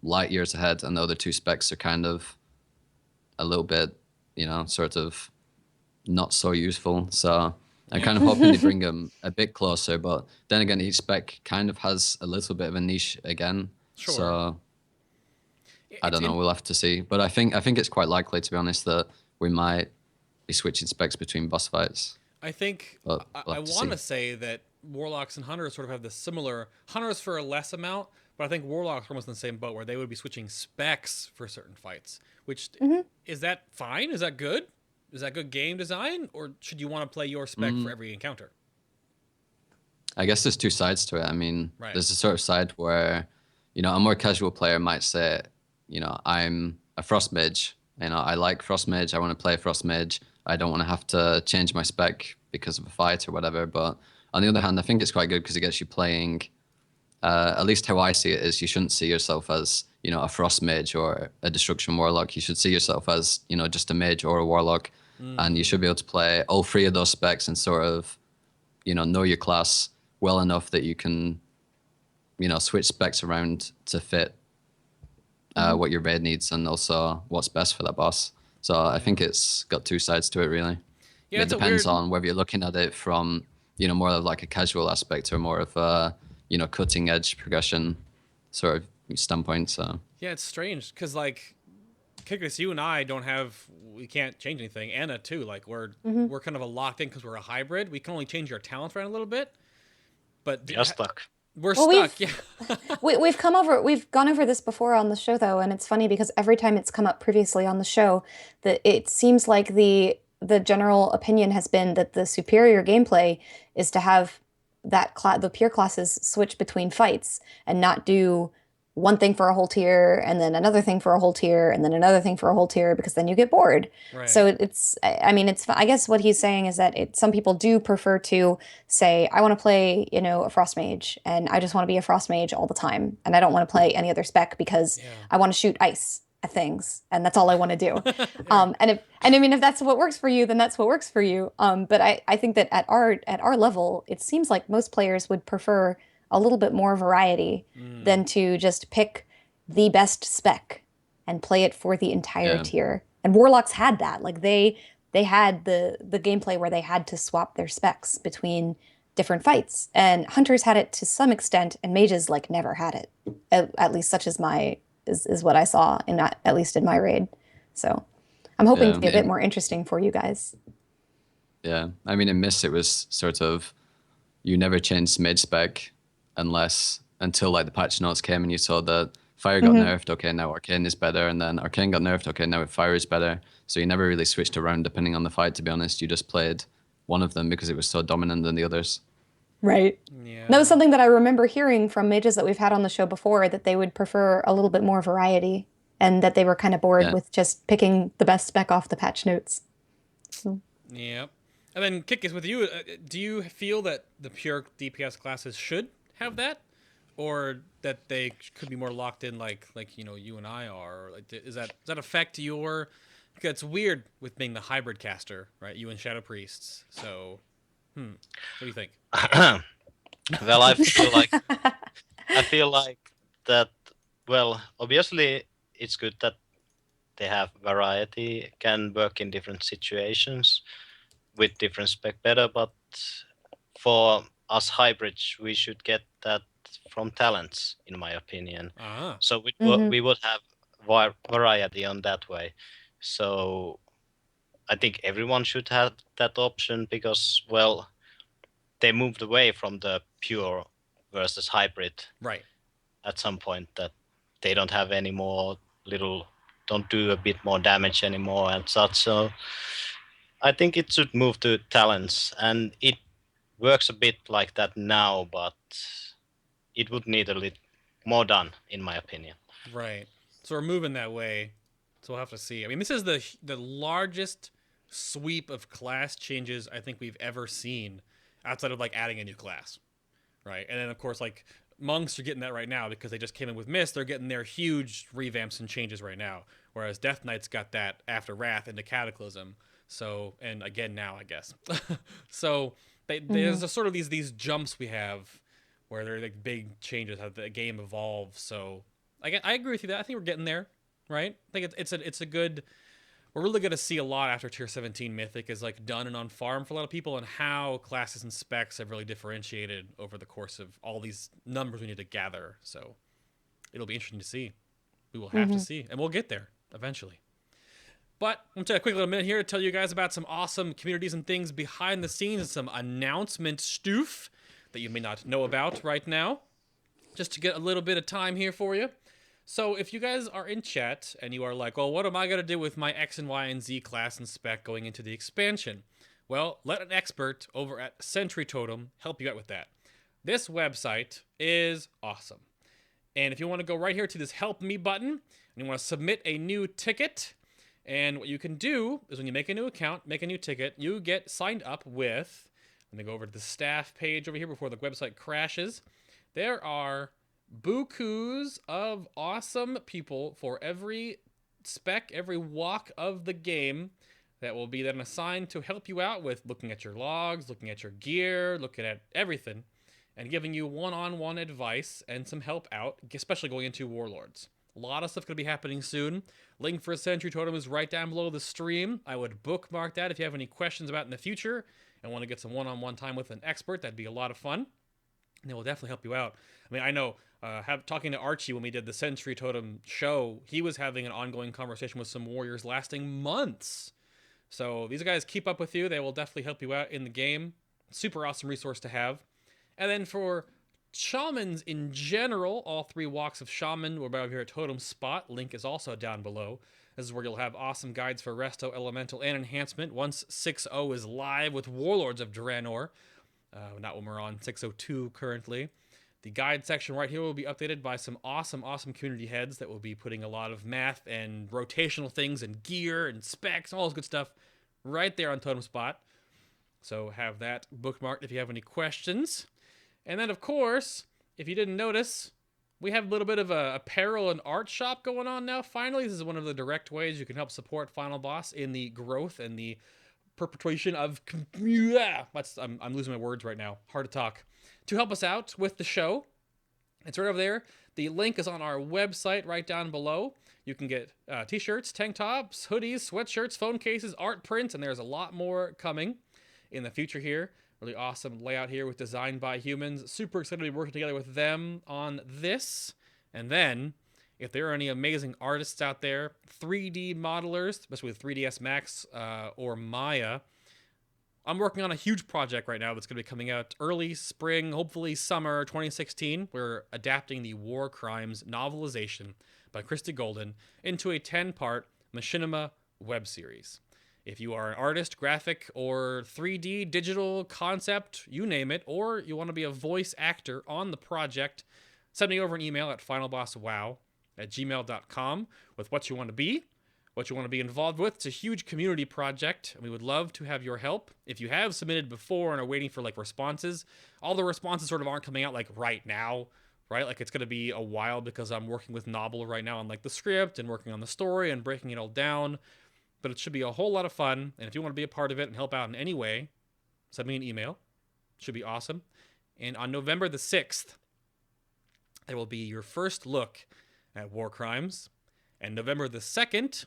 Speaker 4: light years ahead, and the other 2 specs are kind of a little bit, sort of not so useful. So I'm kind of hoping they bring them a bit closer, but then again, each spec kind of has a little bit of a niche again.
Speaker 1: Sure.
Speaker 4: So I don't know. We'll have to see. But I think it's quite likely, to be honest, that we might be switching specs between boss fights.
Speaker 1: I think
Speaker 4: But
Speaker 1: I
Speaker 4: we'll have to
Speaker 1: want to
Speaker 4: see.
Speaker 1: say that Warlocks and Hunters sort of have this similar. Hunters for a less amount, but I think Warlocks are almost in the same boat where they would be switching specs for certain fights. Which is that fine? Is that good? Is that good game design, or should you want to play your spec for every encounter?
Speaker 4: I guess there's 2 sides to it. I mean,
Speaker 1: Right.
Speaker 4: there's a sort of side where, a more casual player might say, I'm a Frost Mage. I like Frost Mage. I want to play Frost Mage. I don't want to have to change my spec because of a fight or whatever. But on the other hand, I think it's quite good because it gets you playing. At least how I see it is, you shouldn't see yourself as, a Frost Mage or a Destruction Warlock. You should see yourself as, just a Mage or a Warlock. And you should be able to play all 3 of those specs and sort of, know your class well enough that you can, switch specs around to fit what your raid needs and also what's best for that boss. So I think it's got 2 sides to it, really.
Speaker 1: Yeah,
Speaker 4: It depends on whether you're looking at it from, more of like a casual aspect or more of a, cutting edge progression sort of standpoint. So
Speaker 1: Yeah, it's strange because like, Kytkis, you and I we can't change anything. Anna too. Like we're kind of a locked in because we're a hybrid. We can only change our talents around a little bit, but
Speaker 3: We are stuck.
Speaker 1: We're
Speaker 2: Well,
Speaker 1: stuck. Yeah.
Speaker 2: we've gone over this before on the show though, and it's funny because every time it's come up previously on the show, that it seems like the general opinion has been that the superior gameplay is to have the peer classes switch between fights and not do one thing for a whole tier and then another thing for a whole tier and then another thing for a whole tier because then you get bored.
Speaker 1: Right.
Speaker 2: So I guess what he's saying is that some people do prefer to say, I want to play, a Frost Mage and I just want to be a Frost Mage all the time. And I don't want to play any other spec because I want to shoot ice at things and that's all I want to do. If that's what works for you, then that's what works for you. But I think that at our level, it seems like most players would prefer a little bit more variety than to just pick the best spec and play it for the entire tier. And Warlocks had that. Like they had the gameplay where they had to swap their specs between different fights. And Hunters had it to some extent, and Mages like never had it. At least such as is what I saw at least in my raid. So I'm hoping to be a bit more interesting for you guys.
Speaker 4: Yeah. I mean in Mist it was sort of you never changed mage spec until like the patch notes came and you saw that Fire got nerfed, okay, now Arcane is better, and then Arcane got nerfed, okay, now Fire is better. So you never really switched around depending on the fight, to be honest. You just played one of them because it was so dominant than the others.
Speaker 2: Right.
Speaker 1: Yeah.
Speaker 2: That was something that I remember hearing from mages that we've had on the show before, that they would prefer a little bit more variety and that they were kind of bored with just picking the best spec off the patch notes.
Speaker 1: Yep. And then Kytkis, with you, do you feel that the pure DPS classes should have that, or that they could be more locked in, like you and I are? Or like, does that affect your? Because it's weird with being the hybrid caster, right? You and Shadow Priests. So, what do you think?
Speaker 3: Well, I feel like that. Well, obviously, it's good that they have variety, can work in different situations with different spec better. But for us hybrids, we should get that from talents, in my opinion.
Speaker 1: Ah,
Speaker 3: So
Speaker 2: Mhm.
Speaker 3: we would have variety on that way. So I think everyone should have that option because, well, they moved away from the pure versus hybrid
Speaker 1: right.
Speaker 3: at some point, that they don't have any more don't do a bit more damage anymore and such. So I think it should move to talents, and it works a bit like that now, but it would need a little more done, in my opinion.
Speaker 1: Right. So we're moving that way. So we'll have to see. I mean, this is the largest sweep of class changes I think we've ever seen, outside of like adding a new class, right? And then of course like monks are getting that right now because they just came in with Mist. They're getting their huge revamps and changes right now, whereas Death Knights got that after Wrath into Cataclysm. So and again now I guess. So there's a sort of these jumps we have where they're like big changes how the game evolves. So I agree with you that I think we're getting there, right? I think it's a good. We're really gonna see a lot after Tier 17 Mythic is like done and on farm for a lot of people, and how classes and specs have really differentiated over the course of all these numbers we need to gather. So it'll be interesting to see. We will have to see, and we'll get there eventually. But I'm gonna take a quick little minute here to tell you guys about some awesome communities and things behind the scenes and some announcement stoof that you may not know about right now. Just to get a little bit of time here for you. So if you guys are in chat and you are like, well, what am I going to do with my X and Y and Z class and spec going into the expansion? Well, let an expert over at Sentry Totem help you out with that. This website is awesome. And if you want to go right here to this Help Me button, and you want to submit a new ticket, and what you can do is when you make a new account, make a new ticket, you get signed up with, let me go over to the staff page over here before the website crashes. There are bukus of awesome people for every spec, every walk of the game that will be then assigned to help you out with looking at your logs, looking at your gear, looking at everything, and giving you one-on-one advice and some help out, especially going into Warlords. A lot of stuff going to be happening soon. Link for Sentry Totem is right down below the stream. I would bookmark that if you have any questions about it in the future and want to get some one-on-one time with an expert. That'd be a lot of fun. And they will definitely help you out. I mean, I know, talking to Archie when we did the Sentry Totem show, he was having an ongoing conversation with some warriors lasting months. So these guys keep up with you. They will definitely help you out in the game. Super awesome resource to have. And then for shamans in general, all three walks of shaman, we're about here at Totem Spot. Link is also down below. This is where you'll have awesome guides for Resto, Elemental, and Enhancement once 6.0 is live with Warlords of Draenor. Not when we're on 6.02 currently. The guide section right here will be updated by some awesome community heads that will be putting a lot of math and rotational things and gear and specs, all this good stuff right there on Totem Spot. So have that bookmarked if you have any questions. And then, of course, if you didn't notice, we have a little bit of a apparel and art shop going on now. Finally, this is one of the direct ways you can help support Final Boss in the growth and the perpetuation of I'm losing my words right now. Hard to talk. To help us out with the show, it's right over there. The link is on our website right down below. You can get t-shirts, tank tops, hoodies, sweatshirts, phone cases, art prints, and there's a lot more coming in the future here. Really awesome layout here with Designed by Humans. Super excited to be working together with them on this. And then, if there are any amazing artists out there, 3D modelers, especially with 3ds Max or Maya, I'm working on a huge project right now that's going to be coming out early spring, hopefully summer 2016. We're adapting the War Crimes novelization by Christy Golden into a 10-part machinima web series. If you are an artist, graphic, or 3D, digital, concept, you name it, or you want to be a voice actor on the project, send me over an email at finalbosswow@gmail.com with what you want to be, what you want to be involved with. It's a huge community project, and we would love to have your help. If you have submitted before and are waiting for like responses, all the responses sort of aren't coming out like right now, right? Like it's going to be a while because I'm working with Novel right now on like the script and working on the story and breaking it all down. But it should be a whole lot of fun, and if you want to be a part of it and help out in any way, send me an email. It should be awesome. And on November the 6th, there will be your first look at war crimes. And November the 2nd,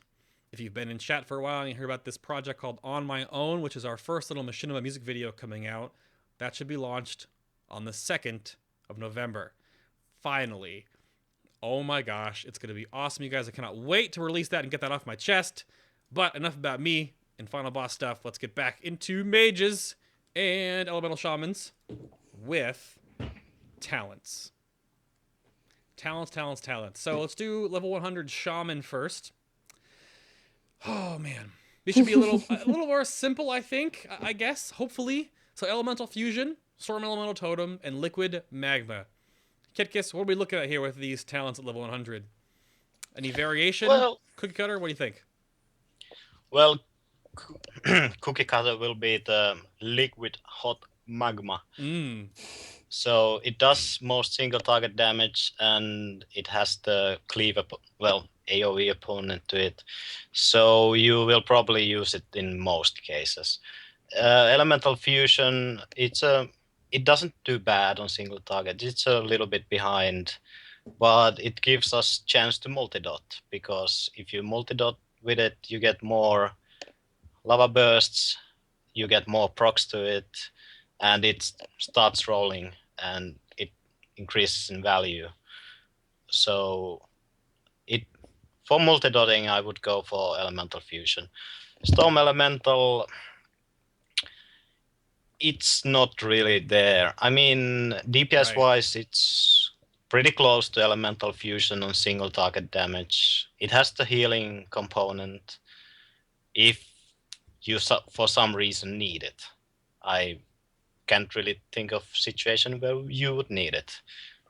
Speaker 1: if you've been in chat for a while and you heard about this project called On My Own, which is our first little machinima music video coming out, that should be launched on the 2nd of November. Finally. Oh my gosh, it's going to be awesome, you guys. I cannot wait to release that and get that off my chest. But enough about me and Final Boss stuff. Let's get back into Mages and Elemental Shamans with talents. Talents. So let's do level 100 Shaman first. Oh man, these should be a little more simple, I think. I guess, hopefully. So Elemental Fusion, Storm Elemental Totem, and Liquid Magma. Kytkis, what are we looking at here with these talents at level 100? Any variation?
Speaker 3: Well,
Speaker 1: Cookie cutter? What do you think?
Speaker 3: Well, Cookie Cutter will be the liquid hot magma. So it does most single target damage, and it has the cleave, AoE opponent to it. So you will probably use it in most cases. Elemental Fusion, it doesn't do bad on single target. It's a little bit behind, but it gives us chance to multi-dot, because if you multi-dot with it, you get more lava bursts, you get more procs to it, and it starts rolling, and it increases in value. So for multi-dotting, I would go for Elemental Fusion. Storm Elemental, it's not really there. I mean, DPS-wise, It's pretty close to Elemental Fusion on single target damage. It has the healing component if you for some reason need it. I can't really think of a situation where you would need it.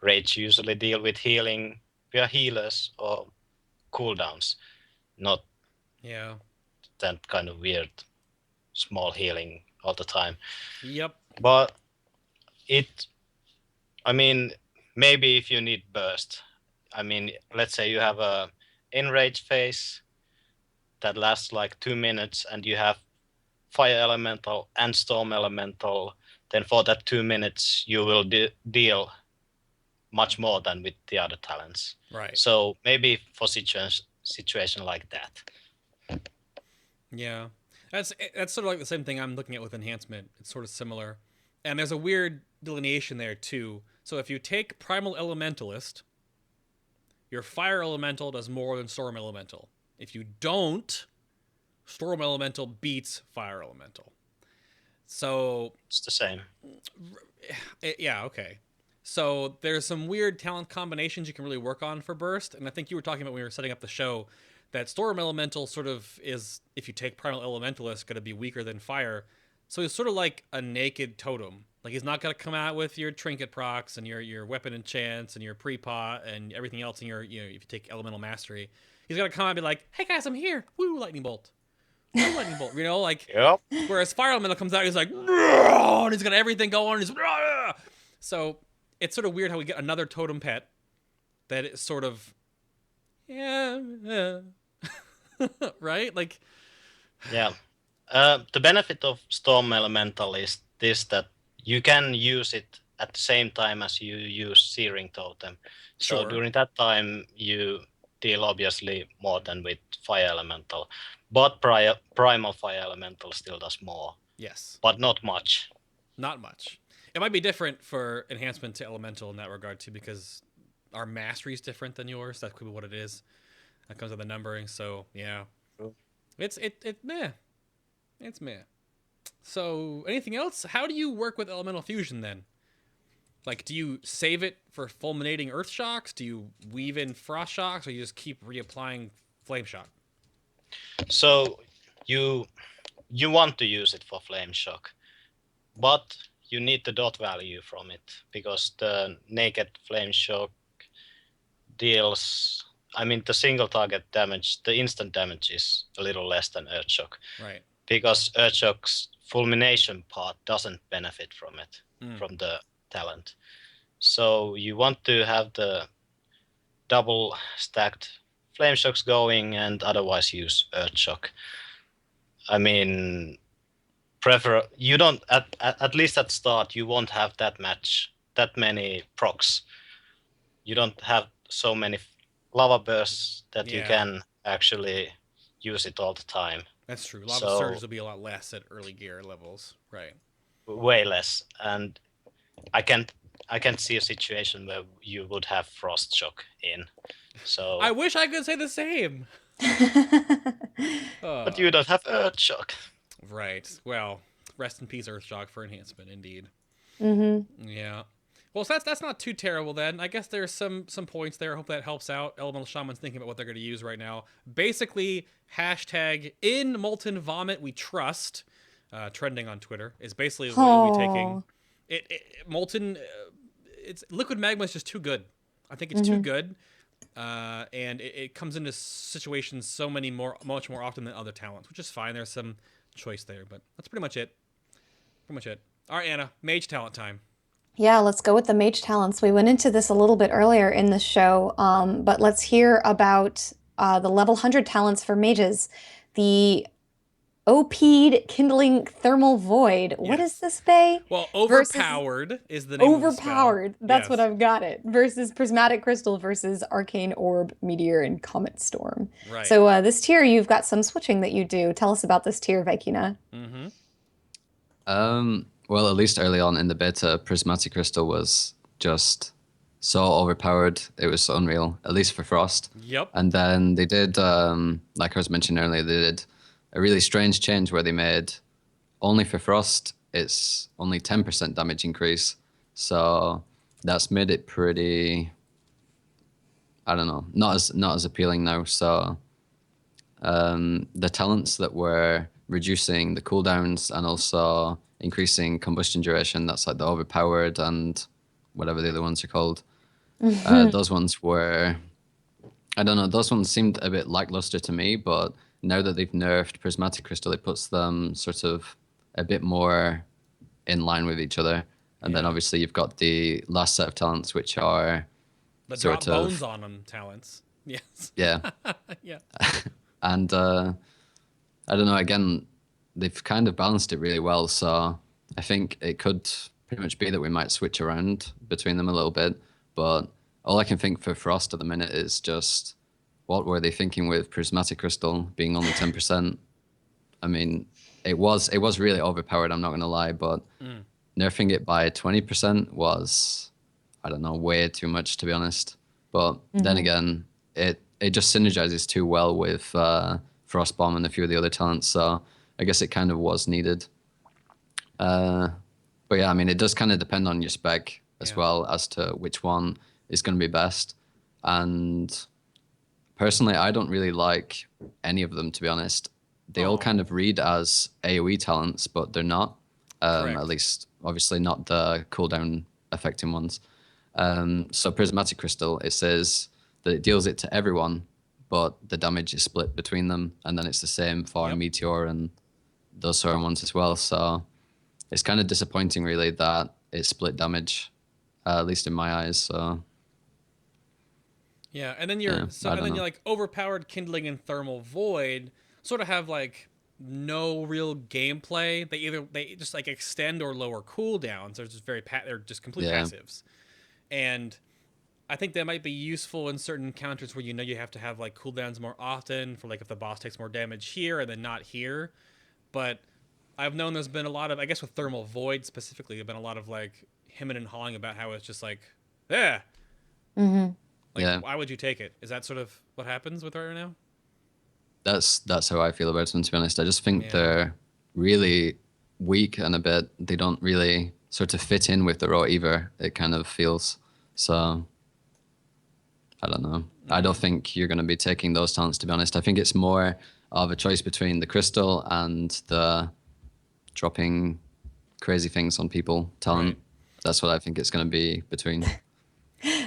Speaker 3: Raids usually deal with healing via healers or cooldowns, not that kind of weird small healing all the time.
Speaker 1: Yep.
Speaker 3: But maybe if you need burst, let's say you have a enrage phase that lasts like 2 minutes, and you have fire elemental and storm elemental, then for that 2 minutes you will deal much more than with the other talents.
Speaker 1: Right.
Speaker 3: So maybe for situation like that.
Speaker 1: Yeah. That's sort of like the same thing I'm looking at with enhancement. It's sort of similar. And there's a weird delineation there too. So if you take Primal Elementalist, your Fire Elemental does more than Storm Elemental. If you don't, Storm Elemental beats Fire Elemental. So
Speaker 3: it's the same.
Speaker 1: Yeah, okay. So there's some weird talent combinations you can really work on for Burst, and I think you were talking about when we were setting up the show that Storm Elemental sort of is, if you take Primal Elementalist, going to be weaker than Fire. So he's sort of like a naked totem. Like he's not going to come out with your trinket procs and your weapon enchants and your pre-pot and everything else in your, if you take Elemental Mastery. He's going to come out and be like, hey guys, I'm here. Woo, Lightning Bolt. Woo, Lightning Bolt.
Speaker 3: Yep.
Speaker 1: Whereas Fire Elemental comes out, he's like, and he's got everything going. He's so it's sort of weird how we get another totem pet that is sort of, right? Like,
Speaker 3: yeah. The benefit of Storm Elemental is this, that you can use it at the same time as you use Searing Totem. So
Speaker 1: Sure.
Speaker 3: During that time, you deal obviously more than with Fire Elemental. But Primal Fire Elemental still does more.
Speaker 1: Yes.
Speaker 3: But not much.
Speaker 1: Not much. It might be different for enhancement to Elemental in that regard too, because our mastery is different than yours. That could be what it is. That comes with the numbering. So yeah, it's meh. It's meh. So anything else? How do you work with Elemental Fusion then? Like, do you save it for fulminating Earth Shocks? Do you weave in Frost Shocks, or you just keep reapplying Flame Shock?
Speaker 3: So you want to use it for Flame Shock, but you need the dot value from it, because the naked Flame Shock deals I mean, the single target damage, the instant damage is a little less than Earthshock.
Speaker 1: Right.
Speaker 3: Because Earthshock's fulmination part doesn't benefit from it,
Speaker 1: Mm.
Speaker 3: from the talent. So you want to have the double stacked flame shocks going and otherwise use Earthshock. I mean, you don't at least at start you won't have that many procs. You don't have so many lava bursts that you
Speaker 1: Yeah.
Speaker 3: can actually use it all the time.
Speaker 1: That's true. Lava
Speaker 3: So-
Speaker 1: surges will be a lot less at early gear levels. Right.
Speaker 3: Way less, and I can't see a situation where you would have frost shock in. So
Speaker 1: I wish I could say the same.
Speaker 3: but you don't have earth shock.
Speaker 1: Right. Well, rest in peace, Earthshock, for enhancement, indeed.
Speaker 2: Mm-hmm.
Speaker 1: Yeah. Well, so that's not too terrible then. I guess there's some points there. I hope that helps out. Elemental Shaman's thinking about what they're going to use right now. Basically, hashtag in Molten Vomit we trust, trending on Twitter, is basically what you'll be taking. Molten, it's liquid magma is just too good. I think it's too good. And it comes into situations much more often than other talents, which is fine. There's some choice there, but that's pretty much it. All right, Anna, mage talent time.
Speaker 2: Yeah, let's go with the mage talents. We went into this a little bit earlier in the show, but let's hear about the level 100 talents for mages. The OP'd Kindling Thermal Void. What
Speaker 1: Yes.
Speaker 2: is this, Faye?
Speaker 1: Well,
Speaker 2: Versus-
Speaker 1: overpowered is the name of the spell.
Speaker 2: Overpowered. That's what
Speaker 1: Yes.
Speaker 2: I've got it. Versus Prismatic Crystal versus Arcane Orb, Meteor, and Comet Storm.
Speaker 1: Right.
Speaker 2: So this tier, you've got some switching that you do. Tell us about this tier, Vykina.
Speaker 1: Mm-hmm.
Speaker 4: Well, at least early on in the beta, Prismatic Crystal was just so overpowered. It was unreal, at least for Frost.
Speaker 1: Yep.
Speaker 4: And then they did, like I was mentioning earlier, they did a really strange change where they made only for Frost, it's only 10% damage increase. So that's made it pretty, I don't know, not as appealing now. So the talents that were reducing the cooldowns and also increasing combustion duration, that's like the overpowered and whatever the other ones are called. Those ones were, I don't know, those ones seemed a bit lackluster to me, but now that they've nerfed Prismatic Crystal, it puts them sort of a bit more in line with each other. And then
Speaker 1: Yeah.
Speaker 4: obviously you've got the last set of talents, which are
Speaker 1: The
Speaker 4: sort
Speaker 1: drop
Speaker 4: of-
Speaker 1: bones on them talents. Yes.
Speaker 4: yeah.
Speaker 1: Yeah.
Speaker 4: And I don't know, again, they've kind of balanced it really well. So I think it could pretty much be that we might switch around between them a little bit. But all I can think for Frost at the minute is just what were they thinking with Prismatic Crystal being only 10%? I mean, it was really overpowered, I'm not going to lie, but nerfing it by 20% was, I don't know, way too much, to be honest. But then again, it just synergizes too well with Frostbomb and a few of the other talents, so I guess it kind of was needed. But yeah, I mean, it does kind of depend on your spec as
Speaker 1: Yeah.
Speaker 4: well as to which one is going to be best. And personally, I don't really like any of them, to be honest. They all kind of read as AoE talents, but they're not.
Speaker 1: Correct.
Speaker 4: At least, obviously, not the cooldown affecting ones. So Prismatic Crystal, it says that it deals it to everyone, but the damage is split between them, and then it's the same for
Speaker 1: Yep.
Speaker 4: Meteor and those sort of ones as well. So it's kind of disappointing, really, that it split damage, at least in my eyes. So
Speaker 1: Yeah, and then
Speaker 4: Yeah, I don't know.
Speaker 1: you're like overpowered Kindling and Thermal Void sort of have like no real gameplay. They just like extend or lower cooldowns. They're just they're just complete
Speaker 4: Yeah.
Speaker 1: passives. And I think that might be useful in certain encounters where you know you have to have like cooldowns more often for like if the boss takes more damage here and then not here. But I've known there's been a lot of, I guess with Thermal Void specifically, there's been a lot of like hemming and hawing about how it's just like, yeah. Like,
Speaker 4: Yeah.
Speaker 1: why would you take it? Is that sort of what happens with it right now?
Speaker 4: that's how I feel about them, to be honest. I just think
Speaker 1: Yeah.
Speaker 4: they're really weak and a bit, they don't really sort of fit in with the raw either, it kind of feels. So I don't know. I don't think you're going to be taking those talents, to be honest. I think it's more of a choice between the crystal and the dropping crazy things on people talent.
Speaker 1: Right.
Speaker 4: That's what I think it's going to be between.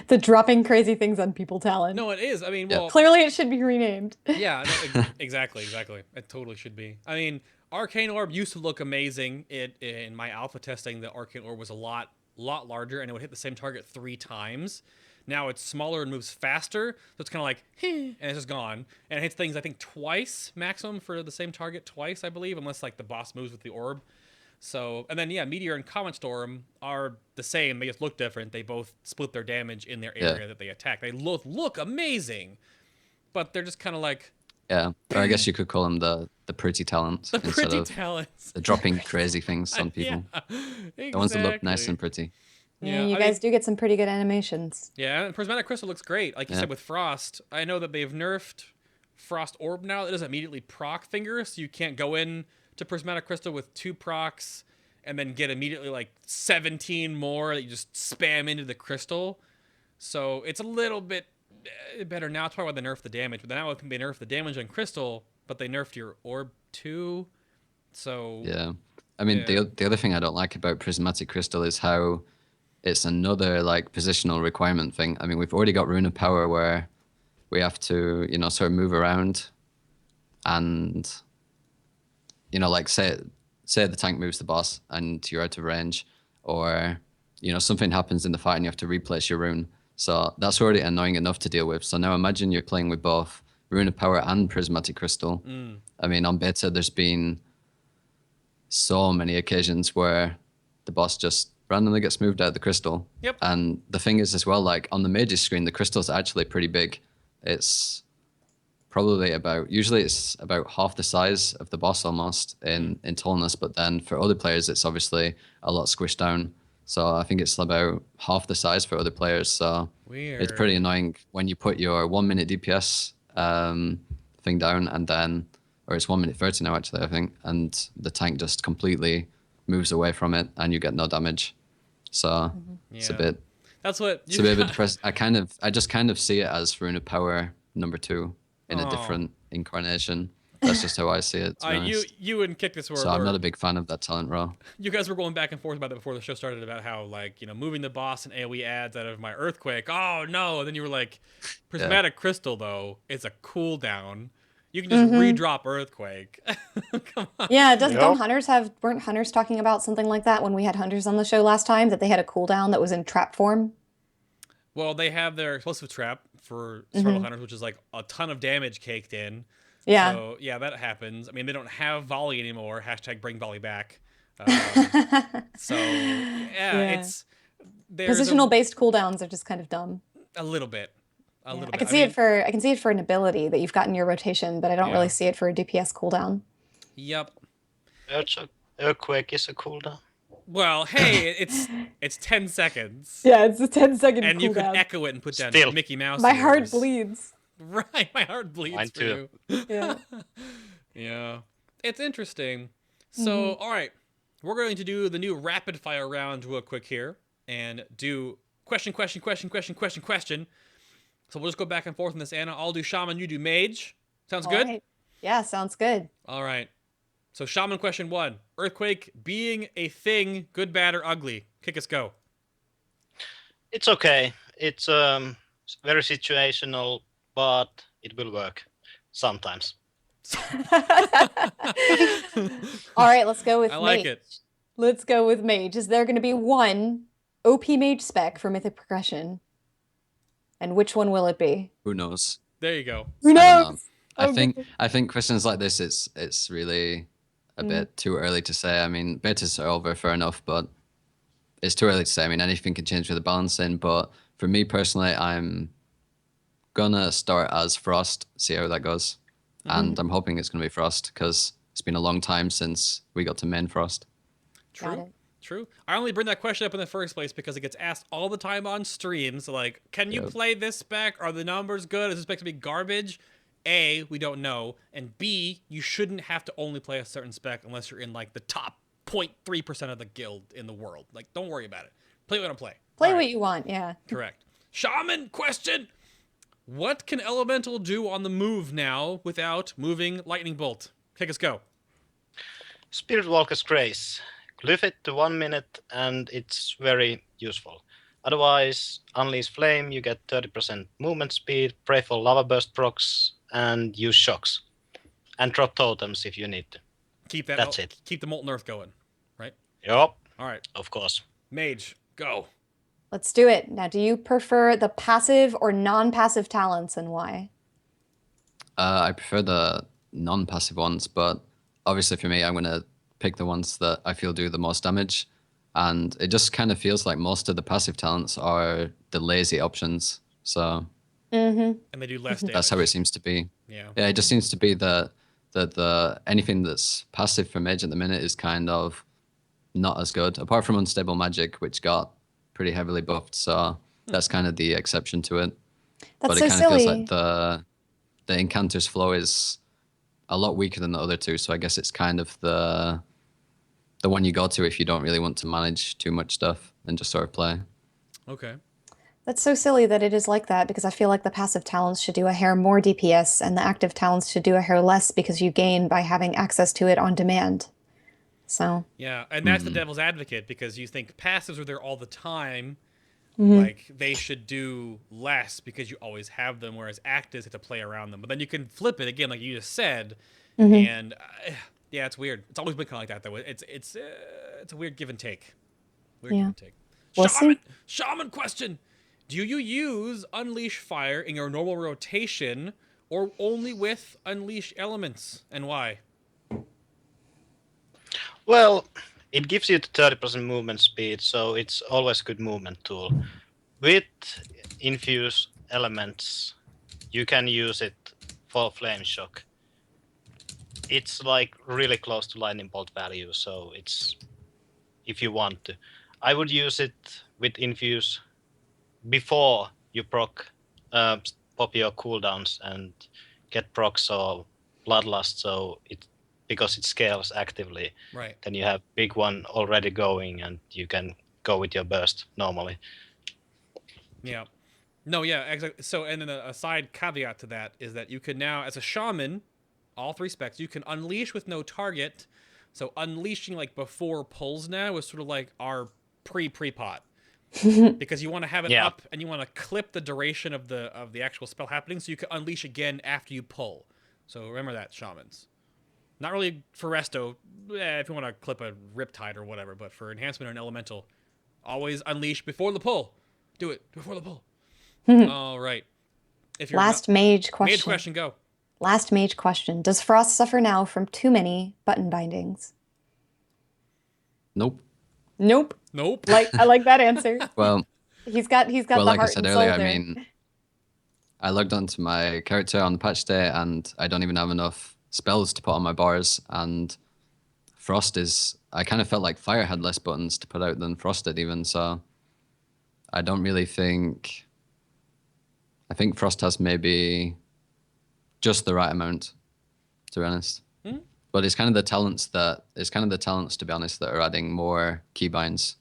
Speaker 5: The dropping crazy things on people talent.
Speaker 1: No, it is. I mean,
Speaker 4: Yeah.
Speaker 1: well,
Speaker 5: Clearly, it should be renamed.
Speaker 1: yeah, no, exactly. It totally should be. I mean, Arcane Orb used to look amazing. In my alpha testing, the Arcane Orb was a lot larger, and it would hit the same target 3 times. Now it's smaller and moves faster, so it's kind of like, and it's just gone. And it hits things, I think, twice maximum for the same target, twice, I believe, unless like the boss moves with the orb. So, and then yeah, Meteor and Comet Storm are the same. They just look different. They both split their damage in their area that they attack. They look amazing, but they're just kind of like,
Speaker 4: Yeah, or I guess you could call them the pretty talents
Speaker 1: the
Speaker 4: instead
Speaker 1: pretty
Speaker 4: of
Speaker 1: talents.
Speaker 4: the dropping crazy things on people.
Speaker 1: Yeah, exactly.
Speaker 4: The ones that look nice and pretty.
Speaker 5: Yeah, you
Speaker 1: I
Speaker 5: guys
Speaker 1: mean,
Speaker 5: do get some pretty good animations.
Speaker 1: yeah, and Prismatic Crystal looks great. Like you said with Frost, I know that they've nerfed Frost Orb now. It doesn't immediately proc Finger, so you can't go in to Prismatic Crystal with 2 procs and then get immediately like 17 more that you just spam into the crystal. So it's a little bit better now. That's probably why they nerfed the damage. But now they nerfed the damage on crystal, but they nerfed your orb too. So
Speaker 4: yeah, I mean the other thing I don't like about Prismatic Crystal is how it's another like positional requirement thing. I mean, we've already got Rune of Power where we have to, you know, sort of move around and, you know, like say the tank moves the boss and you're out of range, or, you know, something happens in the fight and you have to replace your rune. So that's already annoying enough to deal with. So now imagine you're playing with both Rune of Power and Prismatic Crystal. I mean, on beta, there's been so many occasions where the boss just randomly gets moved out of the crystal.
Speaker 1: Yep.
Speaker 4: And the thing is as well, like on the Mage's screen, the crystal's actually pretty big. It's probably usually it's about half the size of the boss almost in tallness, but then for other players, it's obviously a lot squished down. So I think it's about half the size for other players. So it's pretty annoying when you put your 1 minute DPS thing down and then, or it's 1 minute 30 now actually, I think, and the tank just completely moves away from it and you get no damage. So it's a bit.
Speaker 1: That's what.
Speaker 4: It's a bit of a depressed. I just kind of see it as Rune of Power #2 in a different incarnation. That's just how I see it.
Speaker 1: You and Kytkis were.
Speaker 4: So I'm not a big fan of that talent row.
Speaker 1: You guys were going back and forth about that before the show started about how, like, you know, moving the boss and AoE adds out of my Earthquake. Oh no! And then you were like, Prismatic Crystal though, it's a cooldown. You can just redrop Earthquake. Come on.
Speaker 5: Yeah, don't hunters weren't hunters talking about something like that when we had hunters on the show last time, that they had a cooldown that was in trap form?
Speaker 1: Well, they have their explosive trap for Startle Hunters, which is like a ton of damage caked in.
Speaker 5: Yeah.
Speaker 1: So yeah, that happens. I mean, they don't have volley anymore. #, bring volley back. So yeah, it's
Speaker 5: positional based cooldowns are just kind of dumb.
Speaker 1: A little bit. A little bit.
Speaker 5: I can see it for an ability that you've got in your rotation, but I don't really see it for a DPS cooldown.
Speaker 1: Yep.
Speaker 3: Earthquake is a cooldown.
Speaker 1: Well, hey, it's 10 seconds.
Speaker 5: Yeah, it's a 10-second cooldown.
Speaker 1: And you can echo it and put down Mickey Mouse.
Speaker 5: My heart bleeds.
Speaker 1: Right, my heart bleeds.
Speaker 3: Mine too.
Speaker 5: Yeah.
Speaker 1: Yeah. It's interesting. So, all right. We're going to do the new rapid fire round real quick here and do question. So we'll just go back and forth on this, Anna. I'll do Shaman, you do Mage. Sounds good?
Speaker 5: Right. Yeah, sounds good.
Speaker 1: All right. So Shaman question 1. Earthquake being a thing, good, bad, or ugly? Kytkis, go.
Speaker 3: It's okay. It's very situational, but it will work sometimes.
Speaker 5: All right, let's go with
Speaker 1: I like
Speaker 5: Mage.
Speaker 1: it.
Speaker 5: Let's go with Mage. Is there going to be one OP Mage spec for Mythic Progression? And which one will it be?
Speaker 4: Who knows?
Speaker 1: There you go.
Speaker 5: Who
Speaker 4: I don't
Speaker 5: knows?
Speaker 4: know. I think questions like this, it's really a bit too early to say. I mean, betas are over, fair enough, but it's too early to say. I mean, anything can change with the balancing, but for me personally, I'm gonna start as Frost, see how that goes. And I'm hoping it's gonna be Frost, because it's been a long time since we got to main Frost.
Speaker 1: True. I only bring that question up in the first place because it gets asked all the time on streams. Like, can you play this spec? Are the numbers good? Is this spec to be garbage? A, we don't know. And B, you shouldn't have to only play a certain spec unless you're in like the top 0.3% of the guild in the world. Like, don't worry about it. Play what you want to play.
Speaker 5: Play what you want, yeah.
Speaker 1: Correct. Shaman question. What can Elemental do on the move now without moving Lightning Bolt? Kytkis, go.
Speaker 3: Spirit Walker's Grace. Glyph it to 1 minute and it's very useful. Otherwise, Unleash Flame, you get 30% movement speed, pray for Lava Burst procs, and use shocks. And drop totems if you need to.
Speaker 1: Keep that.
Speaker 3: That's it.
Speaker 1: Keep the Molten Earth going, right?
Speaker 3: Yup.
Speaker 1: All right.
Speaker 3: Of course.
Speaker 1: Mage, go.
Speaker 5: Let's do it. Now, do you prefer the passive or non-passive talents and why?
Speaker 4: I prefer the non-passive ones, but obviously for me, I'm going to pick the ones that I feel do the most damage. And it just kind of feels like most of the passive talents are the lazy options. So
Speaker 1: And they do less damage.
Speaker 4: that's how it seems to be.
Speaker 1: Yeah.
Speaker 4: Yeah, it just seems to be that the anything that's passive for Mage at the minute is kind of not as good, apart from Unstable Magic, which got pretty heavily buffed. So that's kind of the exception to it.
Speaker 5: That's
Speaker 4: But
Speaker 5: so
Speaker 4: it kind of
Speaker 5: silly.
Speaker 4: feels like the Incanter's flow is a lot weaker than the other two. So I guess it's kind of the one you go to if you don't really want to manage too much stuff and just sort of play.
Speaker 1: Okay.
Speaker 5: That's so silly that it is like that because I feel like the passive talents should do a hair more DPS and the active talents should do a hair less because you gain by having access to it on demand. So,
Speaker 1: Yeah, and that's the devil's advocate because you think passives are there all the time.
Speaker 5: Mm-hmm.
Speaker 1: Like they should do less because you always have them, whereas actives have to play around them. But then you can flip it again, like you just said, and yeah, it's weird. It's always been kind of like that, though. It's a weird give and take. Weird give and take.
Speaker 5: We'll
Speaker 1: Shaman, shaman question: do you use Unleash Fire in your normal rotation, or only with Unleash Elements, and why?
Speaker 3: Well, it gives you the 30% movement speed, so it's always a good movement tool. With Infuse Elements, you can use it for Flame Shock. It's like really close to Lightning Bolt value, so it's if you want to. I would use it with Infuse before you pop your cooldowns and get procs or Bloodlust, so because it scales actively.
Speaker 1: Right.
Speaker 3: Then you have big one already going, and you can go with your burst normally.
Speaker 1: Yeah. No, yeah, exactly. So, and then a side caveat to that is that you can now, as a shaman, all three specs, you can unleash with no target. So unleashing like before pulls now is sort of like our pre-pot. Because you want to have it up and you want to clip the duration of the actual spell happening so you can unleash again after you pull. So remember that, shamans. Not really for resto, if you want to clip a Riptide or whatever, but for enhancement or an elemental, always unleash before the pull. Do it before the pull. All right. If you're
Speaker 5: last mage question.
Speaker 1: Mage question, go.
Speaker 5: Last mage question. Does Frost suffer now from too many button bindings?
Speaker 4: Nope.
Speaker 5: Nope.
Speaker 1: Nope.
Speaker 5: I like that answer.
Speaker 4: Well,
Speaker 5: he's got the
Speaker 4: like
Speaker 5: heart
Speaker 4: I said
Speaker 5: and soul
Speaker 4: earlier,
Speaker 5: there.
Speaker 4: I mean, I logged onto my character on the patch day and I don't even have enough spells to put on my bars, and Frost is, I kind of felt like Fire had less buttons to put out than Frost did even, so I don't really think, I think Frost has maybe just the right amount, to be honest. But it's kind of the talents to be honest, that are adding more keybinds.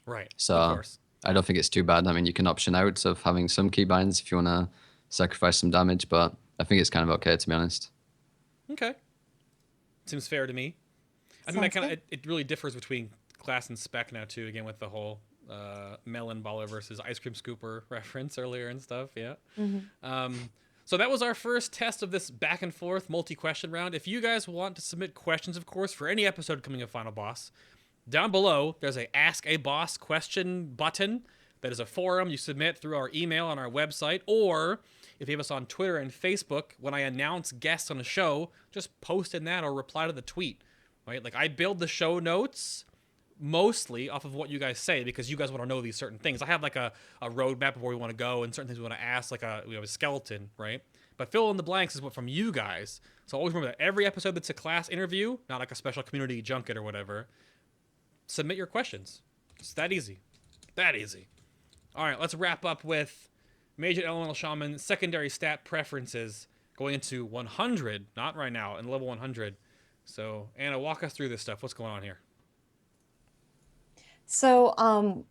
Speaker 1: Right.
Speaker 4: So
Speaker 1: of course.
Speaker 4: I don't think it's too bad. I mean, you can option out of having some keybinds if you want to sacrifice some damage, but I think it's kind of okay, to be honest.
Speaker 1: Okay. Seems fair to me. I think that kind of it really differs between class and spec now too. Again, with the whole melon baller versus ice cream scooper reference earlier and stuff. Yeah. So that was our first test of this back and forth multi-question round. If you guys want to submit questions, of course, for any episode coming of Final Boss, down below there's a Ask a Boss question button. That is a forum you submit through our email on our website, or if you have us on Twitter and Facebook, when I announce guests on a show, just post in that or reply to the tweet. Right? Like I build the show notes mostly off of what you guys say because you guys want to know these certain things. I have like a roadmap of where we want to go and certain things we want to ask, like we have a skeleton, right? But fill in the blanks is what from you guys. So always remember that every episode that's a class interview, not like a special community junket or whatever, submit your questions. It's that easy. That easy. All right, let's wrap up with Mages Elemental Shaman secondary stat preferences going into 100, not right now, in level 100. So, Anna, walk us through this stuff. What's going on here?
Speaker 5: So,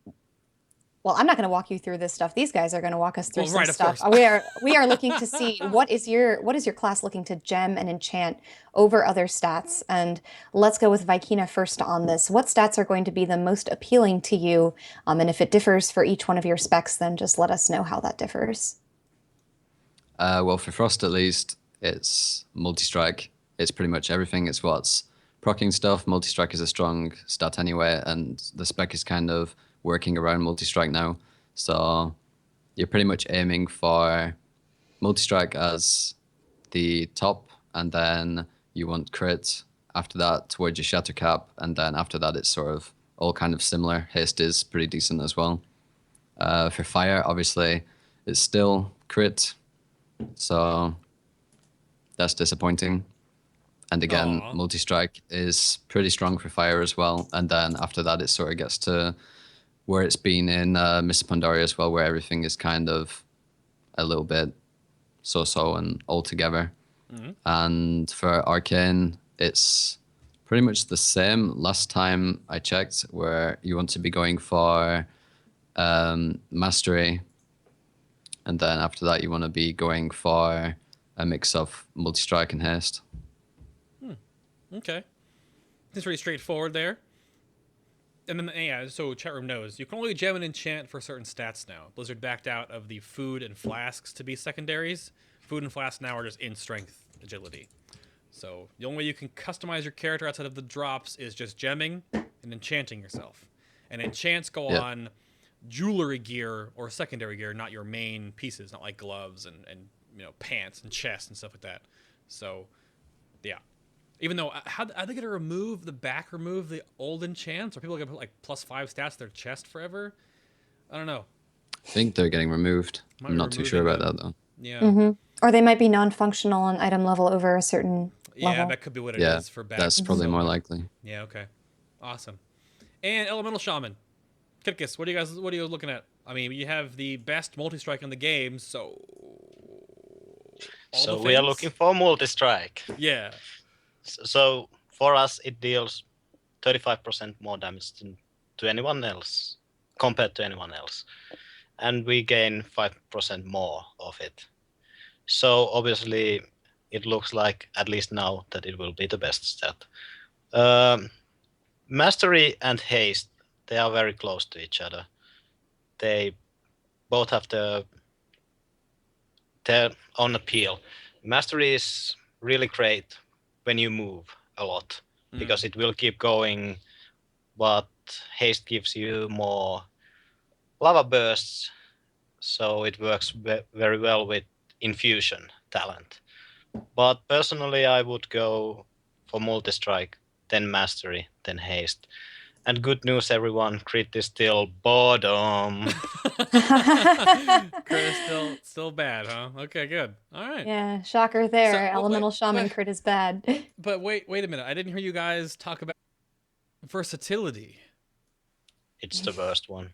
Speaker 5: Well, I'm not going to walk you through this stuff. These guys are going to walk us through
Speaker 1: Well,
Speaker 5: some
Speaker 1: right, of
Speaker 5: stuff.
Speaker 1: course.
Speaker 5: We are looking to see what is your class looking to gem and enchant over other stats. And let's go with Vykina first on this. What stats are going to be the most appealing to you? And if it differs for each one of your specs, then just let us know how that differs.
Speaker 4: Well, for Frost at least, it's multi-strike. It's pretty much everything. It's what's proccing stuff. Multi-strike is a strong stat anyway, and the spec is kind of working around multi-strike now. So you're pretty much aiming for multi-strike as the top, and then you want crit after that towards your shatter cap, and then after that it's sort of all kind of similar. Haste is pretty decent as well. For fire, obviously, it's still crit, so that's disappointing. And again,
Speaker 1: Aw.
Speaker 4: multi-strike is pretty strong for fire as well. And then after that, it sort of gets to where it's been in Mr. Pandaria as well, where everything is kind of a little bit so-so and all together. And for Arcane, it's pretty much the same. Last time I checked, where you want to be going for Mastery, and then after that, you want to be going for a mix of multi-strike and haste.
Speaker 1: Okay. It's pretty straightforward there. And then, yeah, so chat room knows. You can only gem and enchant for certain stats now. Blizzard backed out of the food and flasks to be secondaries. Food and flasks now are just in strength agility. So the only way you can customize your character outside of the drops is just gemming and enchanting yourself. And enchants go on jewelry gear or secondary gear, not your main pieces, not like gloves and pants and chests and stuff like that. So, yeah. Even though, are they going to remove the old enchants? Or people going to put like +5 stats to their chest forever? I don't know.
Speaker 4: I think they're getting removed. I'm not too sure about that though.
Speaker 1: Yeah.
Speaker 5: Or they might be non-functional on item level over a certain
Speaker 1: Yeah,
Speaker 5: level.
Speaker 1: that could be what it is for back.
Speaker 4: That's probably more likely.
Speaker 1: Yeah, okay. Awesome. And Elemental Shaman. Kytkis, what are you looking at? I mean, you have the best multi-strike in the game, so...
Speaker 3: So we are looking for multi-strike.
Speaker 1: Yeah.
Speaker 3: So for us, it deals 35% more damage to anyone else, compared to anyone else. And we gain 5% more of it. So obviously, it looks like, at least now, that it will be the best stat. Mastery and haste, they are very close to each other. They both have their own appeal. Mastery is really great when you move a lot, because it will keep going, but haste gives you more lava bursts, so it works very well with infusion talent. But personally, I would go for multi-strike, then mastery, then haste. And good news, everyone, crit is still bottom.
Speaker 1: Crit is still bad, huh? Okay, good. All right.
Speaker 5: Yeah, shocker there.
Speaker 1: So,
Speaker 5: Elemental
Speaker 1: wait,
Speaker 5: Shaman
Speaker 1: wait.
Speaker 5: crit is bad.
Speaker 1: But wait a minute. I didn't hear you guys talk about versatility.
Speaker 3: It's the worst one.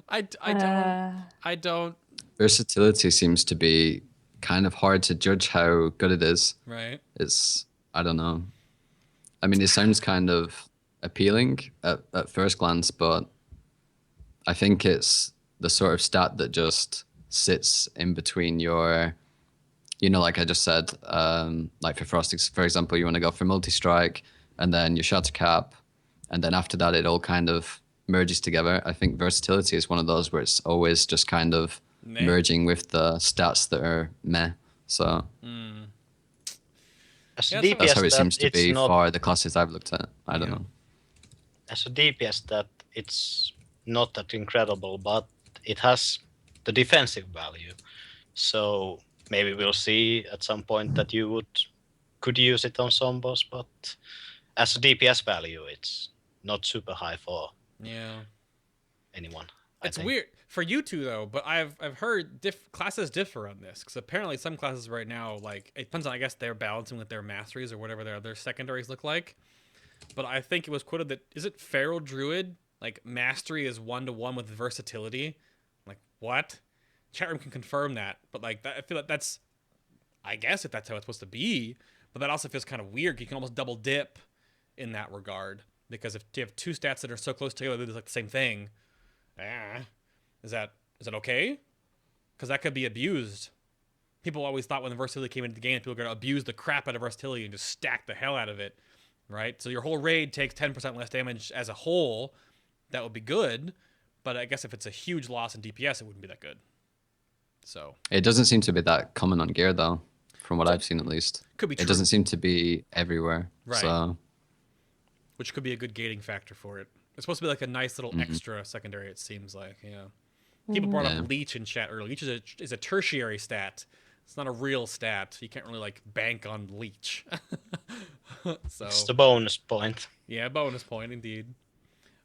Speaker 1: I don't.
Speaker 4: Versatility seems to be kind of hard to judge how good it is.
Speaker 1: Right.
Speaker 4: I don't know. I mean, it sounds kind of appealing at first glance, but I think it's the sort of stat that just sits in between your, like I just said, like for Frost, for example, you want to go for multi-strike and then your shatter cap, and then after that it all kind of merges together. I think versatility is one of those where it's always just kind of merging with the stats that are meh. So
Speaker 3: As a
Speaker 1: Yeah,
Speaker 3: DPS
Speaker 4: that's how it
Speaker 3: stat,
Speaker 4: seems to
Speaker 3: it's
Speaker 4: be
Speaker 3: not,
Speaker 4: for the classes I've looked at. I don't know.
Speaker 3: as a DPS stat, it's not that incredible, but it has the defensive value. So maybe we'll see at some point that you could use it on some boss, but as a DPS value, it's not super high for anyone.
Speaker 1: It's weird for you two though, but I've heard classes differ on this, because apparently some classes right now, like, it depends on, I guess, they're balancing with their masteries or whatever their other secondaries look like. But I think it was quoted that, is it Feral Druid, like mastery is 1-to-1 with versatility? I'm like, what? Chat room can confirm that, but like that, I feel like that's, I guess, if that's how it's supposed to be, but that also feels kind of weird. You can almost double dip in that regard, Because if you have two stats that are so close together, they're like the same thing. Is that okay? Because that could be abused. People always thought when the versatility came into the game, people were going to abuse the crap out of versatility and just stack the hell out of it, right? So your whole raid takes 10% less damage as a whole. That would be good, but I guess if it's a huge loss in DPS, it wouldn't be that good. So
Speaker 4: It doesn't seem to be that common on gear, though, from what I've seen at least.
Speaker 1: Could be true.
Speaker 4: It doesn't seem to be everywhere.
Speaker 1: Right.
Speaker 4: So.
Speaker 1: Which could be a good gating factor for it. It's supposed to be like a nice little extra secondary, it seems like, yeah. People brought up Leech in chat earlier. Leech is a tertiary stat. It's not a real stat. You can't really like bank on Leech. So
Speaker 3: It's the bonus point.
Speaker 1: yeah, bonus point indeed.